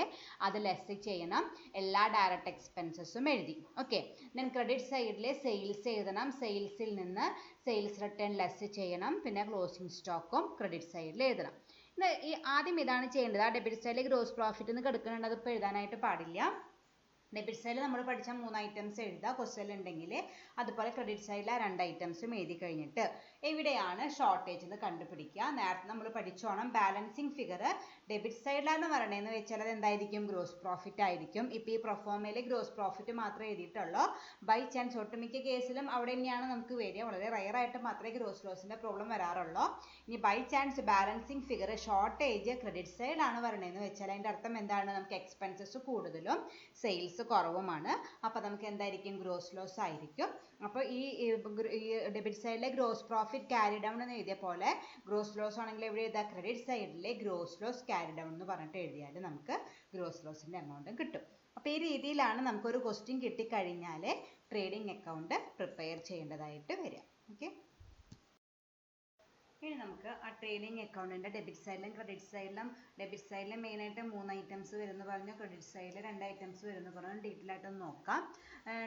അത് ലെസ് ചെയ്യണം. എല്ലാ ഡയറക്റ്റ് എക്സ്പെൻസസും എഴുതി. ഓക്കെ, ദെൻ ക്രെഡിറ്റ് സൈഡിൽ സെയിൽസ് എഴുതണം, സെയിൽസിൽ നിന്ന് സെയിൽസ് റിട്ടേൺ ലെസ് ചെയ്യണം. പിന്നെ ക്ലോസിംഗ് സ്റ്റോക്കും ക്രെഡിറ്റ് സൈഡിൽ എഴുതണം. ആദ്യം ഇതാണ് ചെയ്യേണ്ടത്. ആ ഡെബിറ്റ് സൈഡിൽ ഗ്രോസ് പ്രോഫിറ്റ് എന്ന് കിടക്കുന്നുണ്ട്, അതിപ്പോൾ എഴുതാനായിട്ട് പാടില്ല. ഡെബിറ്റ് സൈഡിൽ നമ്മൾ പഠിച്ച 3 ഐറ്റംസ് എഴുതുക ക്വസ്റ്റ്യൻ ഉണ്ടെങ്കിൽ. അതുപോലെ ക്രെഡിറ്റ് സൈഡിലെ 2 ഐറ്റംസും എഴുതി കഴിഞ്ഞിട്ട് എവിടെയാണ് ഷോർട്ടേജ് എന്ന് കണ്ടുപിടിക്കുക. നേരത്തെ നമ്മൾ പഠിച്ചോണം ബാലൻസിങ് ഫിഗർ ഡെബിറ്റ് സൈഡിലാണ് വരണേന്ന് വെച്ചാൽ അത് എന്തായിരിക്കും? ഗ്രോസ് പ്രോഫിറ്റ് ആയിരിക്കും. ഇപ്പോൾ ഈ പ്രൊഫോമയിൽ ഗ്രോസ് പ്രോഫിറ്റ് മാത്രമേ എഴുതിയിട്ടുള്ളൂ. ബൈ ചാൻസ് ഒട്ടുമിക്ക കേസിലും അവിടെ തന്നെയാണ് നമുക്ക് വരിക. വളരെ റയർ ആയിട്ട് മാത്രമേ ഗ്രോസ് ലോസിൻ്റെ പ്രോബ്ലം വരാറുള്ളൂ. ഇനി by chance balancing figure shortage credit സൈഡിലാണ് വരണേന്ന് വെച്ചാൽ അതിൻ്റെ അർത്ഥം എന്താണ്? നമുക്ക് എക്സ്പെൻസസ് കൂടുതലും സെയിൽസ് കുറവുമാണ്. അപ്പോൾ നമുക്ക് എന്തായിരിക്കും? ഗ്രോസ് ലോസ് ആയിരിക്കും. അപ്പോൾ ഈ ഡെബിറ്റ് സൈഡിലെ ഗ്രോസ് പ്രോഫിറ്റ് ക്യാരി ഡൗൺ എന്ന് എഴുതിയ പോലെ ഗ്രോസ് ലോസ് ആണെങ്കിൽ എവിടെ എഴുതുക? ക്രെഡിറ്റ് സൈഡിലെ ഗ്രോസ് ലോസ് ക്യാരി ഡൗൺ എന്ന് പറഞ്ഞിട്ട് എഴുതിയാൽ നമുക്ക് ഗ്രോസ് ലോസിൻ്റെ എമൗണ്ടും കിട്ടും. അപ്പോൾ ഈ രീതിയിലാണ് നമുക്കൊരു ക്വസ്റ്റ്യൻ കിട്ടിക്കഴിഞ്ഞാൽ ട്രേഡിംഗ് അക്കൗണ്ട് പ്രിപ്പയർ ചെയ്യേണ്ടതായിട്ട് വരിക. ഓക്കെ, ഇനി നമുക്ക് ആ ട്രേഡിംഗ് അക്കൗണ്ടിൻ്റെ ഡെബിറ്റ് സൈഡിലും ക്രെഡിറ്റ് സൈഡിലും, ഡെബിറ്റ് സൈഡിൽ മെയിനായിട്ട് 3 ഐറ്റംസ് വരുന്നു പറഞ്ഞു, ക്രെഡിറ്റ് സൈഡിൽ 2 ഐറ്റംസ് വരുന്നു പറഞ്ഞു. ഡീറ്റെയിൽ ആയിട്ടൊന്ന് നോക്കാം.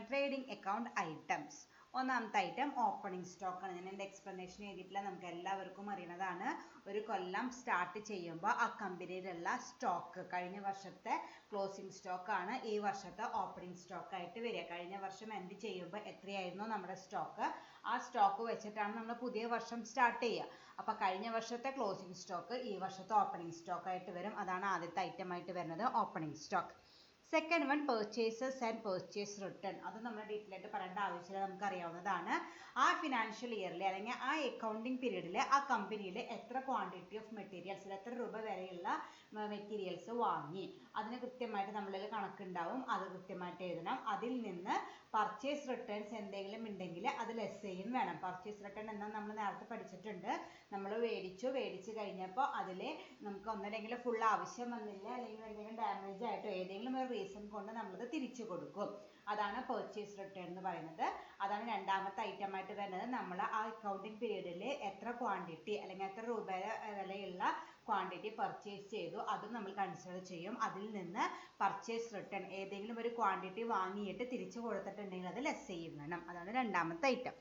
Trading account items. ഒന്നാമത്തെ ഐറ്റം ഓപ്പണിംഗ് സ്റ്റോക്ക് ആണ്. ഞാൻ എൻ്റെ എക്സ്പ്ലനേഷൻ എഴുതിയിട്ടില്ല, നമുക്ക് എല്ലാവർക്കും അറിയുന്നതാണ്. ഒരു കൊല്ലം സ്റ്റാർട്ട് ചെയ്യുമ്പോൾ ആ കമ്പനിയിലുള്ള സ്റ്റോക്ക് കഴിഞ്ഞ വർഷത്തെ ക്ലോസിംഗ് സ്റ്റോക്കാണ് ഈ വർഷത്തെ ഓപ്പണിംഗ് സ്റ്റോക്ക് ആയിട്ട് വരിക. കഴിഞ്ഞ വർഷം എൻഡ് ചെയ്യുമ്പോൾ എത്രയായിരുന്നു നമ്മുടെ സ്റ്റോക്ക്, ആ സ്റ്റോക്ക് വെച്ചിട്ടാണ് നമ്മൾ പുതിയ വർഷം സ്റ്റാർട്ട് ചെയ്യുക. അപ്പോൾ കഴിഞ്ഞ വർഷത്തെ ക്ലോസിംഗ് സ്റ്റോക്ക് ഈ വർഷത്തെ ഓപ്പണിംഗ് സ്റ്റോക്ക് ആയിട്ട് വരും. അതാണ് ആദ്യത്തെ ഐറ്റം ആയിട്ട് വരുന്നത്, opening stock. Second one purchases and purchase return. അത് നമ്മൾ ഡീറ്റെയിൽ ആയിട്ട് പറയേണ്ട ആവശ്യമില്ല, നമുക്ക് അറിയാവുന്നതാണ്. ആ ഫിനാൻഷ്യൽ ഇയറിൽ അല്ലെങ്കിൽ ആ അക്കൗണ്ടിങ് പീരീഡിൽ ആ കമ്പനിയിൽ എത്ര ക്വാണ്ടിറ്റി ഓഫ് മെറ്റീരിയൽസ്, എത്ര രൂപ വരെയുള്ള മെറ്റീരിയൽസ് വാങ്ങി, അതിന് കൃത്യമായിട്ട് നമ്മളിൽ കണക്കുണ്ടാവും. അത് കൃത്യമായിട്ട് എഴുതണം. അതിൽ നിന്ന് പർച്ചേസ് റിട്ടേൺസ് എന്തെങ്കിലും ഉണ്ടെങ്കിൽ അത് ലെസ് ചെയ്യും വേണം. പർച്ചേസ് റിട്ടേൺ എന്നാൽ നമ്മൾ നേരത്തെ പഠിച്ചിട്ടുണ്ട്. നമ്മൾ മേടിച്ചു കഴിഞ്ഞപ്പോൾ അതിൽ നമുക്ക് ഒന്നല്ലെങ്കിൽ ഫുൾ ആവശ്യം വന്നില്ല, അല്ലെങ്കിൽ എന്തെങ്കിലും ഡാമേജ് ആയിട്ടോ ഏതെങ്കിലും ഒരു റീസൺ കൊണ്ട് നമ്മളത് തിരിച്ചു കൊടുക്കും. അതാണ് പർച്ചേസ് റിട്ടേൺ എന്ന് പറയുന്നത്. അതാണ് രണ്ടാമത്തെ ഐറ്റം ആയിട്ട് വരുന്നത്. നമ്മൾ ആ അക്കൗണ്ടിങ് പീരീഡിൽ എത്ര ക്വാണ്ടിറ്റി അല്ലെങ്കിൽ എത്ര രൂപ വിലയുള്ള ക്വാണ്ടിറ്റി പർച്ചേസ് ചെയ്തു അതും നമ്മൾ കൺസിഡർ ചെയ്യും. അതിൽ നിന്ന് പർച്ചേസ് റിട്ടേൺ ഏതെങ്കിലും ഒരു ക്വാണ്ടിറ്റി വാങ്ങിയിട്ട് തിരിച്ചു കൊടുത്തിട്ടുണ്ടെങ്കിൽ അത് ലെസ് ചെയ്യും വേണം. അതാണ് രണ്ടാമത്തെ item.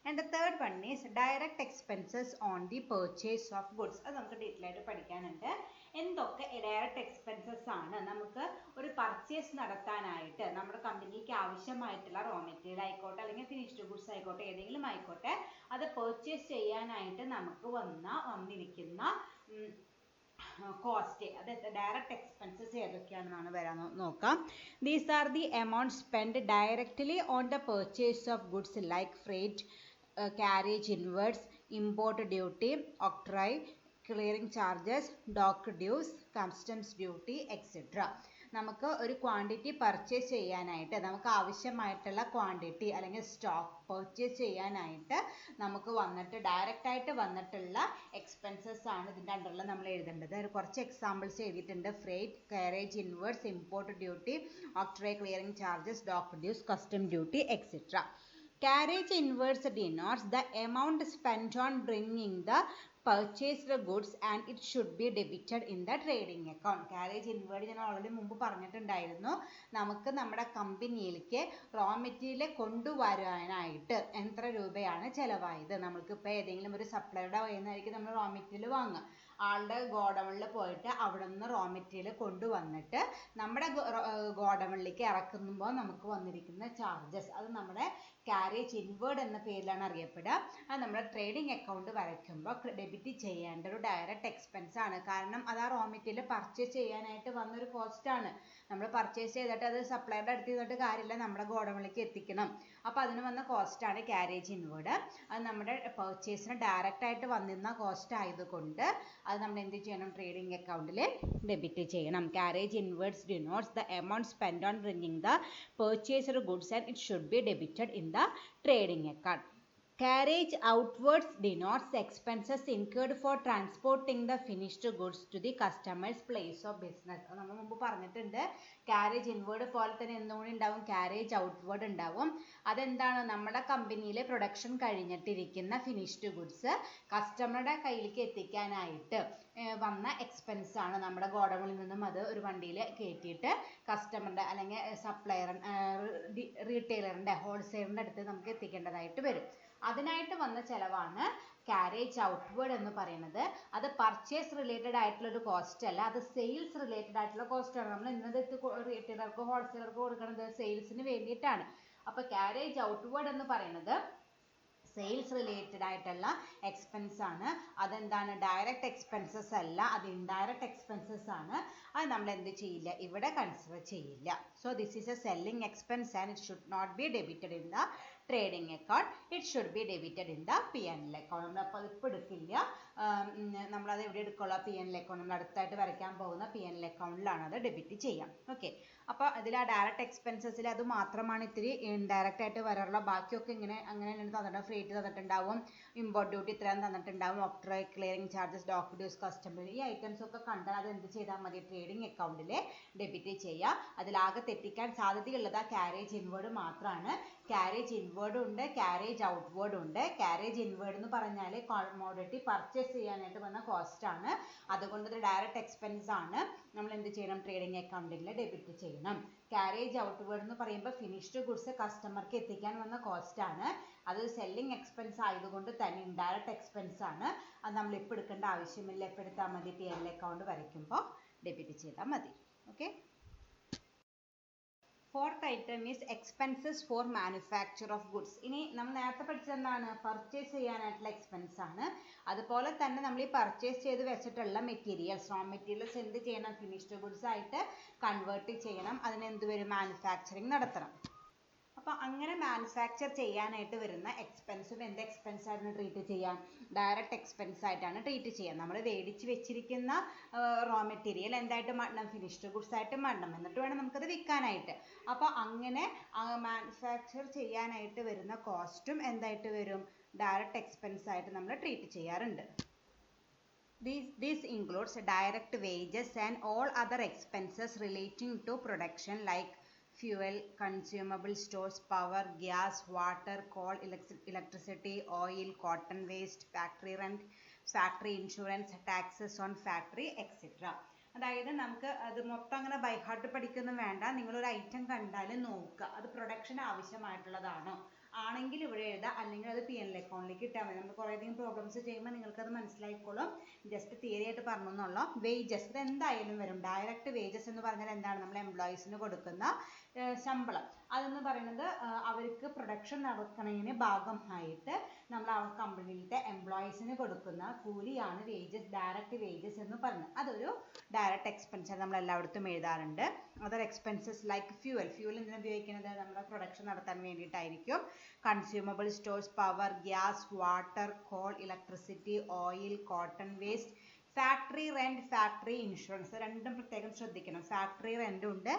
And the third one is direct expenses on the purchase of goods. അത് നമുക്ക് ഡീറ്റെയിൽ ആയിട്ട് പഠിക്കാനുണ്ട്. എന്തൊക്കെ ഡയറക്റ്റ് എക്സ്പെൻസസ് ആണ് നമുക്ക് ഒരു പർച്ചേസ് നടത്താനായിട്ട് നമ്മുടെ കമ്പനിക്ക് ആവശ്യമായിട്ടുള്ള റോ മെറ്റീരിയൽ ആയിക്കോട്ടെ അല്ലെങ്കിൽ ഫിനിഷ്ഡ് ഗുഡ്സ് ആയിക്കോട്ടെ ഏതെങ്കിലും ആയിക്കോട്ടെ അത് പർച്ചേസ് ചെയ്യാനായിട്ട് നമുക്ക് വന്നിരിക്കുന്ന കോസ്റ്റ്, അതായത് ഡയറക്റ്റ് എക്സ്പെൻസസ് ഏതൊക്കെയാണെന്നാണ് വരാൻ നോക്കാം. These are the amount spend directly on the purchase of goods like freight, carriage inwards, import duty, octroi, clearing charges, dock dues, customs duty, etc. നമുക്ക് ഒരു ക്വാണ്ടിറ്റി പർച്ചേസ് ചെയ്യാനായിട്ട്, നമുക്ക് ആവശ്യമായിട്ടുള്ള ക്വാണ്ടിറ്റി അല്ലെങ്കിൽ സ്റ്റോക്ക് പർച്ചേസ് ചെയ്യാനായിട്ട് നമുക്ക് വന്നിട്ട് ഡയറക്റ്റ് ആയിട്ട് വന്നിട്ടുള്ള എക്സ്പെൻസസ് ആണ് ഇതിൻ്റെ അണ്ടറിൽ നമ്മൾ എഴുതേണ്ടത്. കുറച്ച് എക്സാമ്പിൾസ് എഴുതിയിട്ടുണ്ട്. Freight, carriage inwards, import duty, octroi clearing charges, dock dues, custom duty, etc. Carriage inwards denotes the amount spent on bringing the purchased goods and it should be debited in the trading account. Carriage inward ഞാൻ ഓൾറെഡി മുമ്പ് പറഞ്ഞിട്ടുണ്ടായിരുന്നു. നമുക്ക് നമ്മുടെ കമ്പനിയിലേക്ക് റോ മെറ്റീരിയൽ കൊണ്ടുവരാനായിട്ട് എത്ര രൂപയാണ് ചിലവായത്. നമ്മൾക്കിപ്പോൾ ഏതെങ്കിലും ഒരു സപ്ലൈയുടെ കയ്യിൽ നിന്നായിരിക്കും നമ്മൾ റോ മെറ്റീരിയൽ വാങ്ങുക. ആളുടെ ഗോഡൗണിൽ പോയിട്ട് അവിടെ നിന്ന് റോ മെറ്റീരിയൽ കൊണ്ടുവന്നിട്ട് നമ്മുടെ ഗോഡൗണിലേക്ക് ഇറക്കുമ്പോൾ നമുക്ക് വന്നിരിക്കുന്ന ചാർജസ്, അത് നമ്മുടെ കാരേജ് ഇൻവേർഡ് എന്ന പേരിലാണ് അറിയപ്പെടുക. അത് നമ്മുടെ ട്രേഡിംഗ് അക്കൗണ്ട് വരയ്ക്കുമ്പോൾ ഡെബിറ്റ് ചെയ്യേണ്ട ഒരു ഡയറക്റ്റ് എക്സ്പെൻസ് ആണ്. കാരണം അത് ആ റോ മെറ്റീരിയൽ പർച്ചേസ് ചെയ്യാനായിട്ട് വന്നൊരു കോസ്റ്റ് ആണ്. നമ്മൾ പർച്ചേസ് ചെയ്തിട്ട് അത് സപ്ലൈയുടെ അടുത്ത് ചെയ്തിട്ട് കാര്യമില്ല, നമ്മുടെ ഗോഡൗണിലേക്ക് എത്തിക്കണം. അപ്പോൾ അതിന് വന്ന കോസ്റ്റ് ആണ് കാരേജ് ഇൻവേർഡ്. അത് നമ്മുടെ പർച്ചേസിന് ഡയറക്റ്റ് ആയിട്ട് വന്നിരുന്ന കോസ്റ്റ് ആയതുകൊണ്ട് അത് നമ്മൾ എന്ത് ചെയ്യണം, ട്രേഡിംഗ് അക്കൗണ്ടിൽ ഡെബിറ്റ് ചെയ്യണം. Carriage inwards denotes the amount spent on bringing the purchased goods and it should be debited in the trading account. Carriage outwards denotes expenses incurred for transporting the finished goods to the customer's place of business. നമ്മൾ മുമ്പ് പറഞ്ഞിട്ടുണ്ട്. കാരേജ് ഇൻവേർഡ് പോലെ തന്നെ എന്തുകൊണ്ട് ഉണ്ടാവും, കാരേജ് ഔട്ട്വേർഡ് ഉണ്ടാവും. അതെന്താണ്, നമ്മുടെ കമ്പനിയിലെ പ്രൊഡക്ഷൻ കഴിഞ്ഞിട്ടിരിക്കുന്ന ഫിനിഷ്ഡ് ഗുഡ്സ് കസ്റ്റമറുടെ കയ്യിലേക്ക് എത്തിക്കാനായിട്ട് വന്ന എക്സ്പെൻസ് ആണ്. നമ്മുടെ ഗോഡൗണിൽ നിന്നും അത് ഒരു വണ്ടിയിൽ കയറ്റിയിട്ട് കസ്റ്റമറുടെ അല്ലെങ്കിൽ സപ്ലയർ റീറ്റെയിലറിൻ്റെ ഹോൾസെയിലറിൻ്റെ അടുത്ത് നമുക്ക് എത്തിക്കേണ്ടതായിട്ട് വരും. അതിനായിട്ട് വന്ന ചിലവാണ് കാരേജ് ഔട്ട്വേർഡ് എന്ന് പറയുന്നത്. അത് പർച്ചേസ് റിലേറ്റഡ് ആയിട്ടുള്ള ഒരു കോസ്റ്റ് അല്ല, അത് സെയിൽസ് റിലേറ്റഡ് ആയിട്ടുള്ള കോസ്റ്റ് ആണ്. നമ്മൾ ഇന്നത് റീറ്റെയിലർക്ക് ഹോൾസെയിലർക്ക് കൊടുക്കുന്നത് സെയിൽസിന് വേണ്ടിയിട്ടാണ്. അപ്പോൾ കാരേജ് ഔട്ട്വേർഡ് എന്ന് പറയുന്നത് സെയിൽസ് റിലേറ്റഡ് ആയിട്ടുള്ള എക്സ്പെൻസ് ആണ്. അതെന്താണ്, ഡയറക്റ്റ് എക്സ്പെൻസസ് അല്ല, അത് ഇൻഡയറക്റ്റ് എക്സ്പെൻസസ് ആണ്. അത് നമ്മൾ എന്ത് ചെയ്യില്ല, ഇവിടെ കൺസിഡർ ചെയ്യില്ല. So this is a selling expense and it should not be debited in the trading account. It should be debited in the P&L account. നമ്മളപ്പോൾ അതിപ്പോൾ എടുക്കില്ല, നമ്മളത് എവിടെ എടുക്കുള്ളൂ, P&L അക്കൗണ്ട്. നമ്മൾ അടുത്തായിട്ട് വരയ്ക്കാൻ പോകുന്ന P&L അക്കൗണ്ടിലാണ് അത് ഡെബിറ്റ് ചെയ്യാം. ഓക്കെ, അപ്പോൾ ഇതിൽ ആ ഡയറക്റ്റ് എക്സ്പെൻസസിൽ അത് മാത്രമാണ് ഇത്തിരി ഇൻഡയറക്റ്റ് ആയിട്ട് വരാറുള്ള. ബാക്കിയൊക്കെ ഇങ്ങനെ അങ്ങനെ തന്നിട്ടുണ്ട്. ഫ്രേറ്റ് തന്നിട്ടുണ്ടാവും, ഇമ്പോർട്ട് ഡ്യൂട്ടി ഇത്രയും തന്നിട്ടുണ്ടാവും, octroi clearing charges, dock dues, custom duty. ഈ ഐറ്റംസ് ഒക്കെ കണ്ടാൽ അത് എന്ത് ചെയ്താൽ മതി, ട്രേഡിംഗ് അക്കൗണ്ടിൽ ഡെബിറ്റ് ചെയ്യുക. അതിലാകെ തെറ്റിക്കാൻ സാധ്യതയുള്ളത് ആ കാരേജ് ഇൻവേർഡ് മാത്രമാണ്. കാരേജ് ഇൻവേർഡും ഉണ്ട്, കാരേജ് ഔട്ട്വേർഡും ഉണ്ട്. കാരേജ് ഇൻവേർഡ് എന്ന് പറഞ്ഞാൽ കോമോഡിറ്റി പർച്ചേസ് ചെയ്യാനായിട്ട് വന്ന കോസ്റ്റ് ആണ്. അതുകൊണ്ട് ഇത് ഡയറക്റ്റ് എക്സ്പെൻസ് ആണ്. നമ്മൾ എന്ത് ചെയ്യണം, ട്രേഡിംഗ് അക്കൗണ്ടിൽ ഡെബിറ്റ് ചെയ്യണം. കാരേജ് ഔട്ട്വേർഡ് എന്ന് പറയുമ്പോൾ ഫിനിഷ്ഡ് ഗുഡ്സ് കസ്റ്റമർക്ക് എത്തിക്കാൻ വന്ന കോസ്റ്റ് ആണ്. അത് സെല്ലിംഗ് എക്സ്പെൻസ് ആയതുകൊണ്ട് തന്നെ ഇൻഡയറക്റ്റ് എക്സ്പെൻസ് ആണ്. അത് നമ്മൾ ഇപ്പോൾ എടുക്കേണ്ട ആവശ്യമില്ല, ഇപ്പോൾ എടുത്താൽ മതി. P&L അക്കൗണ്ട് വരയ്ക്കുമ്പോൾ ഡെബിറ്റ് ചെയ്താൽ മതി. Okay, fourth item is expenses for manufacture of goods. ഇനി നമ്മൾ നേരത്തെ പഠിച്ചത് എന്താണ്, പർച്ചേസ് ചെയ്യാനായിട്ടുള്ള എക്സ്പെൻസ് ആണ്. അതുപോലെ തന്നെ നമ്മൾ ഈ പർച്ചേസ് ചെയ്ത് വെച്ചിട്ടുള്ള മെറ്റീരിയൽസ്, റോ മെറ്റീരിയൽസ് എന്ത് ചെയ്യണം, ഫിനിഷ്ഡ് ഗുഡ്സ് ആയിട്ട് കൺവേർട്ട് ചെയ്യണം. അതിന് എന്ത് വരും, മാനുഫാക്ചറിങ് നടത്തണം. അപ്പോൾ അങ്ങനെ മാനുഫാക്ചർ ചെയ്യാനായിട്ട് വരുന്ന എക്സ്പെൻസും എന്ത് എക്സ്പെൻസ് ആയിരുന്നു ട്രീറ്റ് ചെയ്യാം, ഡയറക്റ്റ് എക്സ്പെൻസ് ആയിട്ടാണ് ട്രീറ്റ് ചെയ്യുക. നമ്മൾ മേടിച്ച് വെച്ചിരിക്കുന്ന റോ മെറ്റീരിയൽ എന്തായിട്ട് മാറ്റണം, ഫിനിഷ്ഡ് ഗുഡ്സ് ആയിട്ട് മാറ്റണം. എന്നിട്ട് വേണം നമുക്കത് വിൽക്കാനായിട്ട്. അപ്പോൾ അങ്ങനെ മാനുഫാക്ചർ ചെയ്യാനായിട്ട് വരുന്ന കോസ്റ്റും എന്തായിട്ട് വരും, ഡയറക്റ്റ് എക്സ്പെൻസ് ആയിട്ട് നമ്മൾ ട്രീറ്റ് ചെയ്യാറുണ്ട്. This includes direct wages and all other expenses relating to production like fuel, consumable stores, power, gas, water, coal, electricity, oil, cotton waste, factory rent, factory insurance, taxes on factory, etc. അതായത് നമുക്ക് അത് മൊത്തം അങ്ങനെ ബൈ ഹാർട്ട് പഠിക്കൊന്നും വേണ്ട. നിങ്ങളൊരു ഐറ്റം കണ്ടാൽ നോക്കുക, അത് പ്രൊഡക്ഷൻ ആവശ്യമായിട്ടുള്ളതാണോ. ആണെങ്കിൽ ഇവിടെ എഴുതുക, അല്ലെങ്കിൽ അത് P&L അക്കൗണ്ടിലേക്ക് ഇട്ടാൽ മതി. നമ്മൾ കുറേയധികം പ്രോബ്ലംസ് ചെയ്യുമ്പോൾ നിങ്ങൾക്കത് മനസ്സിലായിക്കോളും. ജസ്റ്റ് തിയറി ആയിട്ട് പറഞ്ഞെന്നുള്ളൂ. വേജസ്, ഇത് എന്തായാലും വരും. ഡയറക്റ്റ് വേജസ് എന്ന് പറഞ്ഞാൽ എന്താണ്, നമ്മൾ എംപ്ലോയീസിന് കൊടുക്കുന്ന ശമ്പളം. അതെന്ന് പറയുന്നത് അവർക്ക് പ്രൊഡക്ഷൻ നടക്കണതിന് ഭാഗമായിട്ട് നമ്മൾ ആ കമ്പനിയിലത്തെ എംപ്ലോയീസിന് കൊടുക്കുന്ന കൂലിയാണ് വേജസ്, ഡയറക്റ്റ് വേജസ് എന്ന് പറയുന്നത്. അതൊരു ഡയറക്റ്റ് എക്സ്പെൻസ് നമ്മൾ എല്ലായിടത്തും എഴുതാറുണ്ട്. Other expenses like fuel. Fuel എന്തിനാണ് ഉപയോഗിക്കുന്നത്, നമ്മുടെ പ്രൊഡക്ഷൻ നടത്താൻ വേണ്ടിയിട്ടായിരിക്കും. Consumable stores, power, gas, water, coal, electricity, oil, cotton waste, factory rent, factory insurance രണ്ടും പ്രത്യേകം ശ്രദ്ധിക്കണം. ഫാക്ടറി റെന്റും ഉണ്ട്,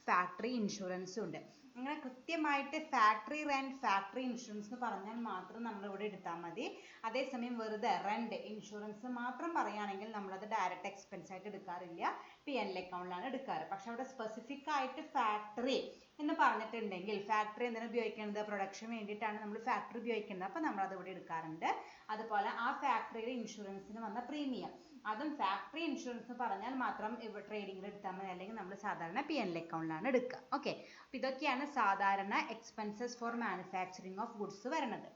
ഫാക്ടറി ഇൻഷുറൻസും ഉണ്ട്. അങ്ങനെ കൃത്യമായിട്ട് ഫാക്ടറി റെന്റ്, ഫാക്ടറി ഇൻഷുറൻസ് എന്ന് പറഞ്ഞാൽ മാത്രം നമ്മൾ ഇവിടെ എടുത്താൽ മതി. അതേസമയം വെറുതെ റെന്റ്, ഇൻഷുറൻസ് മാത്രം പറയുകയാണെങ്കിൽ നമ്മളത് ഡയറക്റ്റ് എക്സ്പെൻസ് ആയിട്ട് എടുക്കാറില്ല, P&L അക്കൗണ്ടിലാണ് എടുക്കാറ്. പക്ഷെ അവിടെ സ്പെസിഫിക് ആയിട്ട് ഫാക്ടറി എന്ന് പറഞ്ഞിട്ടുണ്ടെങ്കിൽ, ഫാക്ടറി എന്തിനാണ് ഉപയോഗിക്കുന്നത്? പ്രൊഡക്ഷൻ വേണ്ടിയിട്ടാണ് നമ്മൾ ഫാക്ടറി ഉപയോഗിക്കുന്നത്. അപ്പോൾ നമ്മൾ അത് ഇവിടെ എടുക്കാറുണ്ട്. അതുപോലെ ആ ഫാക്ടറിയുടെ ഇൻഷുറൻസിന് വന്ന പ്രീമിയം, അതും ഫാക്ടറി ഇൻഷുറൻസ് പറഞ്ഞാൽ മാത്രം ട്രേഡിംഗിൽ എടുത്താൽ മതി, അല്ലെങ്കിൽ നമ്മൾ സാധാരണ P&L അക്കൗണ്ടിലാണ് എടുക്കുക. ഓക്കെ, അപ്പോൾ ഇതൊക്കെയാണ് സാധാരണ expenses for manufacturing of goods വരുന്നത്.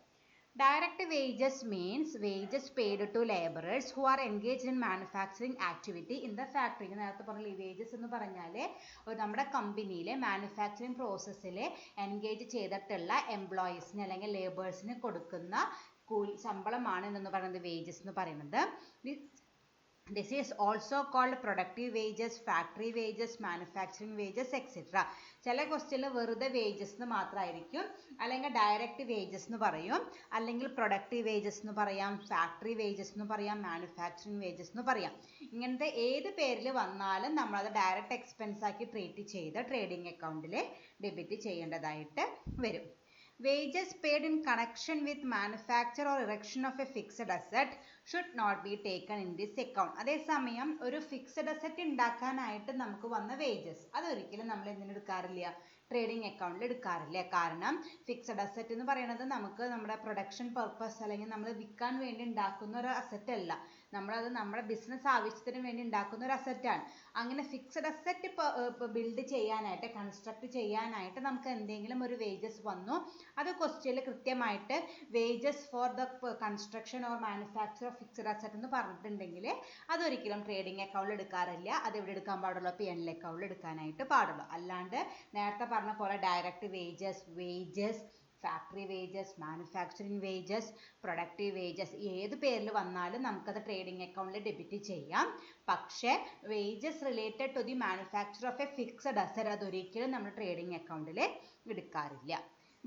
Direct wages means wages paid to laborers who are engaged in manufacturing activity in the factory. നേരത്തെ പറഞ്ഞ വേജസ് എന്ന് പറഞ്ഞാൽ നമ്മുടെ കമ്പനിയിലെ മാനുഫാക്ചറിങ് പ്രോസസ്സിൽ എൻഗേജ് ചെയ്തിട്ടുള്ള എംപ്ലോയീസിന് അല്ലെങ്കിൽ ലേബേഴ്സിന് കൊടുക്കുന്ന കൂലി ശമ്പളമാണ് എന്ന് പറയുന്നത് വേജസ് എന്ന് പറയുന്നത്. This is also called productive wages, factory wages, manufacturing wages, etc. ചില ക്വസ്റ്റ്യനിൽ വെറുതെ വേജസ് എന്ന് മാത്രമായിരിക്കും, അല്ലെങ്കിൽ ഡയറക്റ്റ് വേജസ് എന്ന് പറയും, അല്ലെങ്കിൽ പ്രൊഡക്റ്റീവ് വേജസ് എന്ന് പറയാം, ഫാക്ടറി വേജസ് എന്ന് പറയാം, മാനുഫാക്ചറിങ് വേജസ് എന്ന് പറയാം. ഇങ്ങനത്തെ ഏത് പേരിൽ വന്നാലും നമ്മളത് ഡയറക്റ്റ് എക്സ്പെൻസ് ആക്കി ട്രീറ്റ് ചെയ്ത് ട്രേഡിംഗ് അക്കൗണ്ടിൽ ഡെബിറ്റ് ചെയ്യേണ്ടതായിട്ട് വരും. Wages paid in connection with manufacture or erection of a fixed asset should not be taken in this account. അതേസമയം ഒരു ഫിക്സഡ് അസറ്റ് ഉണ്ടാക്കാനായിട്ട് നമുക്ക് വന്ന വേജസ് അതൊരിക്കലും നമ്മൾ എന്തിനെടുക്കാറില്ല? ട്രേഡിംഗ് അക്കൗണ്ടിൽ എടുക്കാറില്ല. കാരണം ഫിക്സഡ് അസറ്റ് എന്ന് പറയുന്നത് നമുക്ക് നമ്മുടെ പ്രൊഡക്ഷൻ പർപ്പസ് അല്ലെങ്കിൽ നമ്മൾ വിൽക്കാൻ വേണ്ടി ഉണ്ടാക്കുന്ന ഒരു അസറ്റ് അല്ല, നമ്മളത് നമ്മുടെ ബിസിനസ് ആവശ്യത്തിന് വേണ്ടി ഉണ്ടാക്കുന്ന ഒരു അസറ്റാണ്. അങ്ങനെ ഫിക്സഡ് അസറ്റ് ബിൽഡ് ചെയ്യാനായിട്ട്, കൺസ്ട്രക്ട് ചെയ്യാനായിട്ട് നമുക്ക് എന്തെങ്കിലും ഒരു വേജസ് വന്നു, അത് ക്വസ്റ്റ്യനിൽ കൃത്യമായിട്ട് wages for the construction or manufacture of fixed asset എന്ന് പറഞ്ഞിട്ടുണ്ടെങ്കിൽ അതൊരിക്കലും ട്രേഡിംഗ് അക്കൗണ്ടിൽ എടുക്കാറില്ല. അത് എവിടെ എടുക്കാൻ പാടുള്ളൂ? P&L അക്കൗണ്ടിൽ എടുക്കാനായിട്ട് പാടുള്ളൂ. അല്ലാണ്ട് നേരത്തെ പറഞ്ഞ പോലെ direct wages, factory wages, manufacturing wages, productive wages ഏത് പേരിൽ വന്നാലും നമുക്കത് ട്രേഡിംഗ് അക്കൗണ്ടിൽ ഡെബിറ്റ് ചെയ്യാം. പക്ഷേ wages related to the manufacture of a fixed asset അതൊരിക്കലും നമ്മൾ ട്രേഡിംഗ് അക്കൗണ്ടിൽ എടുക്കാറില്ല.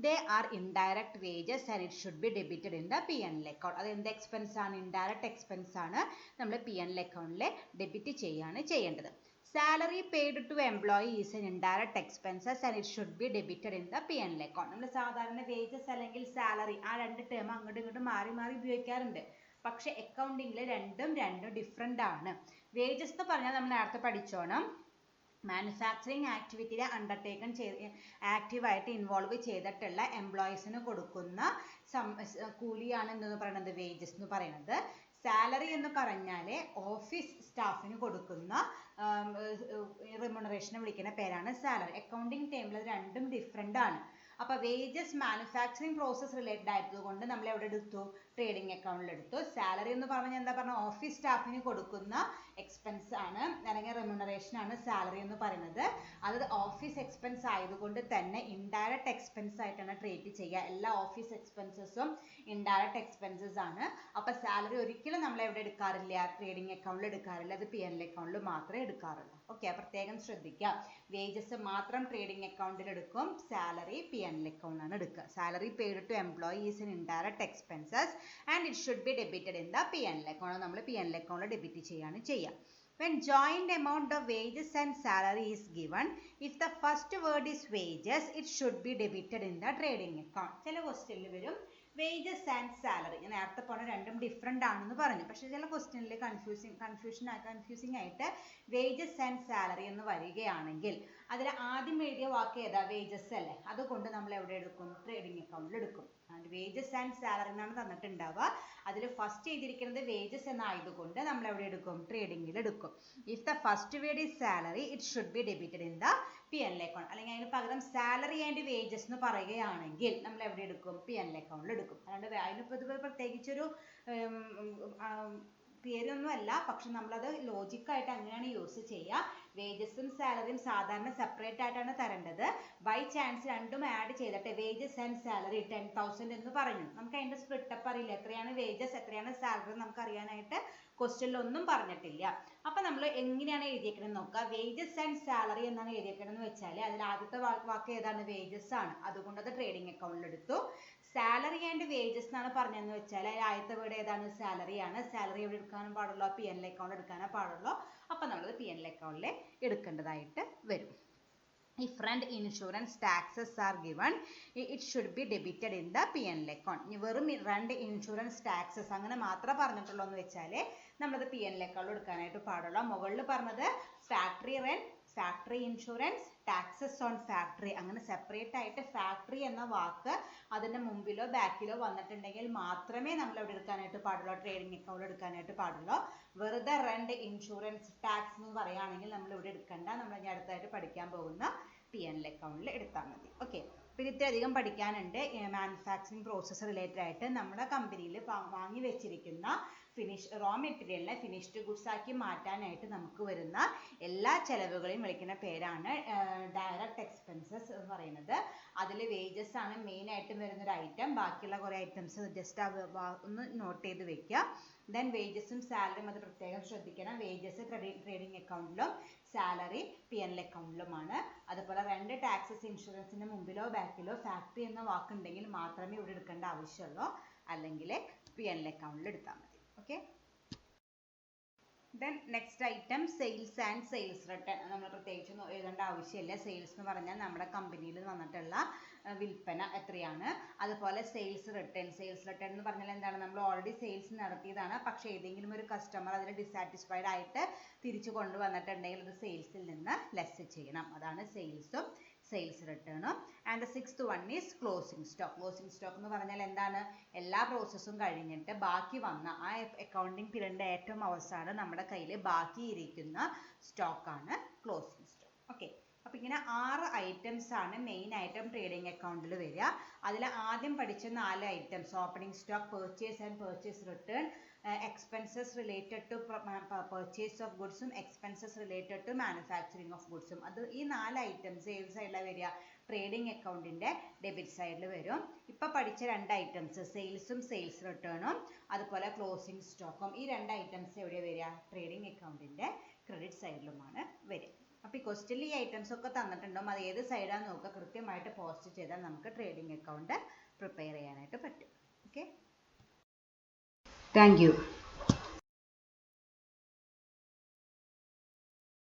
They are indirect wages and it should be debited in the P&L account. അത് എന്ത് എക്സ്പെൻസ് ആണ്? ഇൻഡയറക്റ്റ് എക്സ്പെൻസ് ആണ്, നമ്മൾ P&L അക്കൗണ്ടിൽ ഡെബിറ്റ് ചെയ്യാണ് ചെയ്യേണ്ടത്. Salary paid to employee is an indirect expenses and it should be debited in the P&L account. നമ്മൾ സാധാരണ വേജസ് അല്ലെങ്കിൽ സാലറി ആ രണ്ട് ടേം അങ്ങോട്ടും ഇങ്ങോട്ടും മാറി ഉപയോഗിക്കാറുണ്ട്. പക്ഷെ അക്കൗണ്ടിങ്ങിൽ രണ്ടും ഡിഫറെൻ്റ് ആണ്. വേജസ് എന്ന് പറഞ്ഞാൽ നമ്മൾ നേരത്തെ പഠിച്ചോണം, മാനുഫാക്ചറിങ് ആക്ടിവിറ്റിയിൽ അണ്ടർടേക്കൺ ആക്റ്റീവായിട്ട് ഇൻവോൾവ് ചെയ്തിട്ടുള്ള എംപ്ലോയീസിന് കൊടുക്കുന്ന കൂലിയാണ് എന്ന് പറയുന്നത് വേജസ് എന്ന് പറയുന്നത്. സാലറി എന്ന് പറഞ്ഞാൽ ഓഫീസ് സ്റ്റാഫിന് കൊടുക്കുന്ന റിമ്യൂണറേഷനെ വിളിക്കുന്ന പേരാണ് സാലറി. അക്കൗണ്ടിങ് ടൈമിൽ അത് രണ്ടും ഡിഫറെൻ്റ് ആണ്. അപ്പോൾ വേജസ് മാനുഫാക്ചറിങ് പ്രോസസ് റിലേറ്റഡ് ആയതുകൊണ്ട് നമ്മൾ എവിടെ എടുത്തു? ട്രേഡിംഗ് അക്കൗണ്ടിൽ എടുത്തു. സാലറി എന്ന് പറഞ്ഞാൽ എന്താ പറഞ്ഞാൽ ഓഫീസ് സ്റ്റാഫിന് കൊടുക്കുന്ന എക്സ്പെൻസ് ആണ്, അല്ലെങ്കിൽ റെമ്യൂണറേഷൻ ആണ് സാലറി എന്ന് പറയുന്നത്. അത് ഓഫീസ് എക്സ്പെൻസ് ആയതുകൊണ്ട് തന്നെ ഇൻഡയറക്റ്റ് എക്സ്പെൻസ് ആയിട്ടാണ് ട്രീറ്റ് ചെയ്യുക. എല്ലാ ഓഫീസ് എക്സ്പെൻസസും ഇൻഡയറക്റ്റ് എക്സ്പെൻസസ് ആണ്. അപ്പോൾ സാലറി ഒരിക്കലും നമ്മൾ എവിടെ എടുക്കാറില്ല? ട്രേഡിംഗ് അക്കൗണ്ടിൽ എടുക്കാറില്ല, അത് P&L അക്കൗണ്ടിൽ മാത്രമേ എടുക്കാറുള്ളൂ. ഓക്കെ, പ്രത്യേകം ശ്രദ്ധിക്കുക. വേജസ് മാത്രം ട്രേഡിംഗ് അക്കൗണ്ടിൽ എടുക്കും, സാലറി P&L അക്കൗണ്ടാണ് എടുക്കുക. Salary paid to employee is in indirect expenses and it should be debited in the P&L account. നമ്മൾ P&L അക്കൗണ്ടിൽ ഡെബിറ്റ് ചെയ്യാണ് ചെയ്യുക. When joint amount of wages and salary is given, if the first word is wages, it should be debited in the trading account. ചില ക്വസ്റ്റ്യനിൽ വരും വേജസ് ആൻഡ് സാലറി. ഞാൻ നേരത്തെ പറഞ്ഞ രണ്ടും ഡിഫറെൻ്റ് ആണെന്ന് പറഞ്ഞു. പക്ഷേ ചില ക്വസ്റ്റ്യനിൽ കൺഫ്യൂസിംഗ് ആയിട്ട് വേജസ് ആൻഡ് സാലറി എന്ന് വരികയാണെങ്കിൽ അതിൽ ആദ്യം എഴുതിയ വാക്ക് ഏതാ? വേജസ് അല്ലേ? അതുകൊണ്ട് നമ്മൾ എവിടെ എടുക്കും? ട്രേഡിംഗ് അക്കൗണ്ടിൽ എടുക്കും. വേജസ് ആൻഡ് സാലറി എന്നാണ് തന്നിട്ടുണ്ടാവുക. അതിൽ ഫസ്റ്റ് എഴുതിയിരിക്കുന്നത് വേജസ് എന്നായതുകൊണ്ട് നമ്മൾ എവിടെ എടുക്കും? ട്രേഡിംഗിൽ എടുക്കും. If the first word is salary it should be debited in the P&L account. അല്ലെങ്കിൽ അതിന് പകരം സാലറി ആൻഡ് വേജസ് എന്ന് പറയുകയാണെങ്കിൽ നമ്മൾ എവിടെ എടുക്കും? P&L അക്കൗണ്ടിൽ എടുക്കും. അതുകൊണ്ട് അതിനിപ്പോൾ പ്രത്യേകിച്ചൊരു പേരൊന്നും അല്ല, പക്ഷെ നമ്മളത് ലോജിക്കായിട്ട് അങ്ങനെയാണ് യൂസ് ചെയ്യുക. വേജസും സാലറിയും സാധാരണ സെപ്പറേറ്റ് ആയിട്ടാണ് തരേണ്ടത്. ബൈ ചാൻസ് രണ്ടും ആഡ് ചെയ്തിട്ട് വേജസ് ആൻഡ് സാലറി 10,000 എന്ന് പറഞ്ഞു. നമുക്ക് അതിൻ്റെ സ്പ്ലിറ്റപ്പ് അറിയില്ല, എത്രയാണ് വേജസ് എത്രയാണ് സാലറി നമുക്ക് അറിയാനായിട്ട് ക്വസ്റ്റ്യനിൽ ഒന്നും പറഞ്ഞിട്ടില്ല. അപ്പം നമ്മൾ എങ്ങനെയാണ് എഴുതിയേക്കണമെന്ന് നോക്കുക. വേജസ് ആൻഡ് സാലറി എന്നാണ് എഴുതിയേക്കണമെന്ന് വെച്ചാൽ അതിൽ ആദ്യത്തെ വാക്ക് ഏതാണ്? വേജസ് ആണ്. അതുകൊണ്ട് അത് ട്രേഡിംഗ് അക്കൗണ്ടിൽ എടുത്തു. സാലറി ആൻഡ് വേജസ് എന്നാണ് പറഞ്ഞതെന്ന് വെച്ചാൽ ആദ്യത്തെ വേർഡ് ഏതാണ്? സാലറി ആണ്. സാലറി എവിടെ എടുക്കാനും പാടുള്ളൂ? P&L അക്കൗണ്ട് എടുക്കാനേ പാടുള്ളൂ. അപ്പൊ നമ്മൾ P&L അക്കൗണ്ടിൽ എടുക്കേണ്ടതായിട്ട് വരും. If rent, insurance, taxes are given, it should be debited in the P&L account. വെറും rent, insurance, taxes അങ്ങനെ മാത്രമേ പറഞ്ഞിട്ടുള്ളൂ എന്ന് വെച്ചാൽ നമ്മളത് P&L account എടുക്കാനായിട്ട് പാടുള്ളൂ. മുകളിൽ പറഞ്ഞത് factory rent, factory insurance, taxes on factory, അങ്ങനെ സെപ്പറേറ്റ് ആയിട്ട് ഫാക്ടറി എന്ന വാക്ക് അതിന്റെ മുമ്പിലോ ബാക്കിലോ വന്നിട്ടുണ്ടെങ്കിൽ മാത്രമേ നമ്മൾ എവിടെ എടുക്കാനായിട്ട് പാടുള്ളൂ? ട്രേഡിംഗ് അക്കൗണ്ട് എടുക്കാനായിട്ട് പാടുള്ളൂ. വെറുതെ റെന്റ്, ഇൻഷുറൻസ്, ടാക്സ് എന്ന് പറയുകയാണെങ്കിൽ നമ്മൾ ഇവിടെ എടുക്കണ്ട. നമ്മൾ ഇനി അടുത്തായിട്ട് പഠിക്കാൻ പോകുന്ന P&L അക്കൗണ്ടിൽ എടുത്താൽ മതി. ഓക്കെ, പിന്നെ ഇത്രയധികം പഠിക്കാനുണ്ട്. മാനുഫാക്ചറിങ് പ്രോസസ്സ് റിലേറ്റഡ് ആയിട്ട് നമ്മുടെ കമ്പനിയിൽ വാങ്ങി വെച്ചിരിക്കുന്ന റോ മെറ്റീരിയലിനെ ഫിനിഷ്ഡ് ഗുഡ്സ് ആക്കി മാറ്റാനായിട്ട് നമുക്ക് വരുന്ന എല്ലാ ചെലവുകളെയും വിളിക്കുന്ന പേരാണ് ഡയറക്റ്റ് എക്സ്പെൻസസ് എന്ന് പറയുന്നത്. അതിൽ വേജസ് ആണ് മെയിൻ ആയിട്ടും വരുന്നൊരു ഐറ്റം. ബാക്കിയുള്ള കുറേ ഐറ്റംസ് ജസ്റ്റ് ഒന്ന് നോട്ട് ചെയ്ത് വെക്കുക. ദെൻ വേജസും സാലറിയും അത് പ്രത്യേകം ശ്രദ്ധിക്കണം. വേജസ് ട്രേഡിംഗ് അക്കൗണ്ടിലും സാലറി P&L അക്കൗണ്ടിലുമാണ്. അതുപോലെ റെന്റ്, ടാക്സസ്, ഇൻഷുറൻസിന്റെ മുമ്പിലോ ബാക്കിലോ ഫാക്ടറി എന്ന വാക്കുണ്ടെങ്കിൽ മാത്രമേ ഇവിടെ എടുക്കേണ്ട ആവശ്യമുള്ളൂ. അല്ലെങ്കിൽ P&L അക്കൗണ്ടിൽ എടുത്താൽ മതി. Okay, then next item sales and sales return. നമ്മൾ പ്രത്യേകിച്ച് എഴുതേണ്ട ആവശ്യമില്ല. സെയിൽസ് എന്ന് പറഞ്ഞാൽ നമ്മുടെ കമ്പനിയിൽ വന്നിട്ടുള്ള വിൽപ്പന എത്രയാണ്. അതുപോലെ സെയിൽസ് റിട്ടേൺ എന്ന് പറഞ്ഞാൽ എന്താണ്? നമ്മൾ ഓൾറെഡി സെയിൽസ് നടത്തിയതാണ്, പക്ഷേ ഏതെങ്കിലും ഒരു കസ്റ്റമർ അതിൽ ഡിസാറ്റിസ്ഫൈഡ് ആയിട്ട് തിരിച്ചു കൊണ്ടുവന്നിട്ടുണ്ടെങ്കിൽ അത് സെയിൽസിൽ നിന്ന് ലെസ് ചെയ്യണം. അതാണ് സെയിൽസും സെയിൽസ് റിട്ടേണും. And the sixth one is closing stock. Closing stock എന്ന് പറഞ്ഞാൽ എന്താണ്? എല്ലാ പ്രോസസ്സും കഴിഞ്ഞിട്ട് ബാക്കി വന്ന ആ അക്കൗണ്ടിങ് പീരീഡിന്റെ ഏറ്റവും അവസാനം നമ്മുടെ കയ്യിൽ ബാക്കിയിരിക്കുന്ന സ്റ്റോക്കാണ് ക്ലോസിംഗ് സ്റ്റോക്ക്. ഓക്കെ, അപ്പോൾ ഇങ്ങനെ 6 ഐറ്റംസ് ആണ് മെയിൻ ആയിട്ടും ട്രേഡിംഗ് അക്കൗണ്ടിൽ വരിക. അതിൽ ആദ്യം പഠിച്ച 4 items opening stock, purchase and purchase return, expenses related to purchase of goods, expenses related to manufacturing of goods. അത് ഈ 4 ഐറ്റംസ് ഏത് സൈഡിലാണ് വരിക? ട്രേഡിംഗ് അക്കൗണ്ടിന്റെ ഡെബിറ്റ് സൈഡിൽ വരും. ഇപ്പൊ പഠിച്ച 2 ഐറ്റംസ് സെയിൽസും സെയിൽസ് റിട്ടേണും അതുപോലെ ക്ലോസിംഗ് സ്റ്റോക്കും, ഈ 2 ഐറ്റംസ് എവിടെ വരിക? ട്രേഡിംഗ് അക്കൗണ്ടിന്റെ ക്രെഡിറ്റ് സൈഡിലുമാണ് വരിക. അപ്പോൾ ഈ ക്വസ്റ്റ്യനിൽ ഈ ഐറ്റംസ് ഒക്കെ തന്നിട്ടുണ്ടാവും. അത് ഏത് സൈഡാന്ന് നോക്കുക, കൃത്യമായിട്ട് പോസ്റ്റ് ചെയ്താൽ നമുക്ക് ട്രേഡിംഗ് അക്കൗണ്ട് പ്രിപ്പയർ ചെയ്യാനായിട്ട് പറ്റും. Okay, thank you.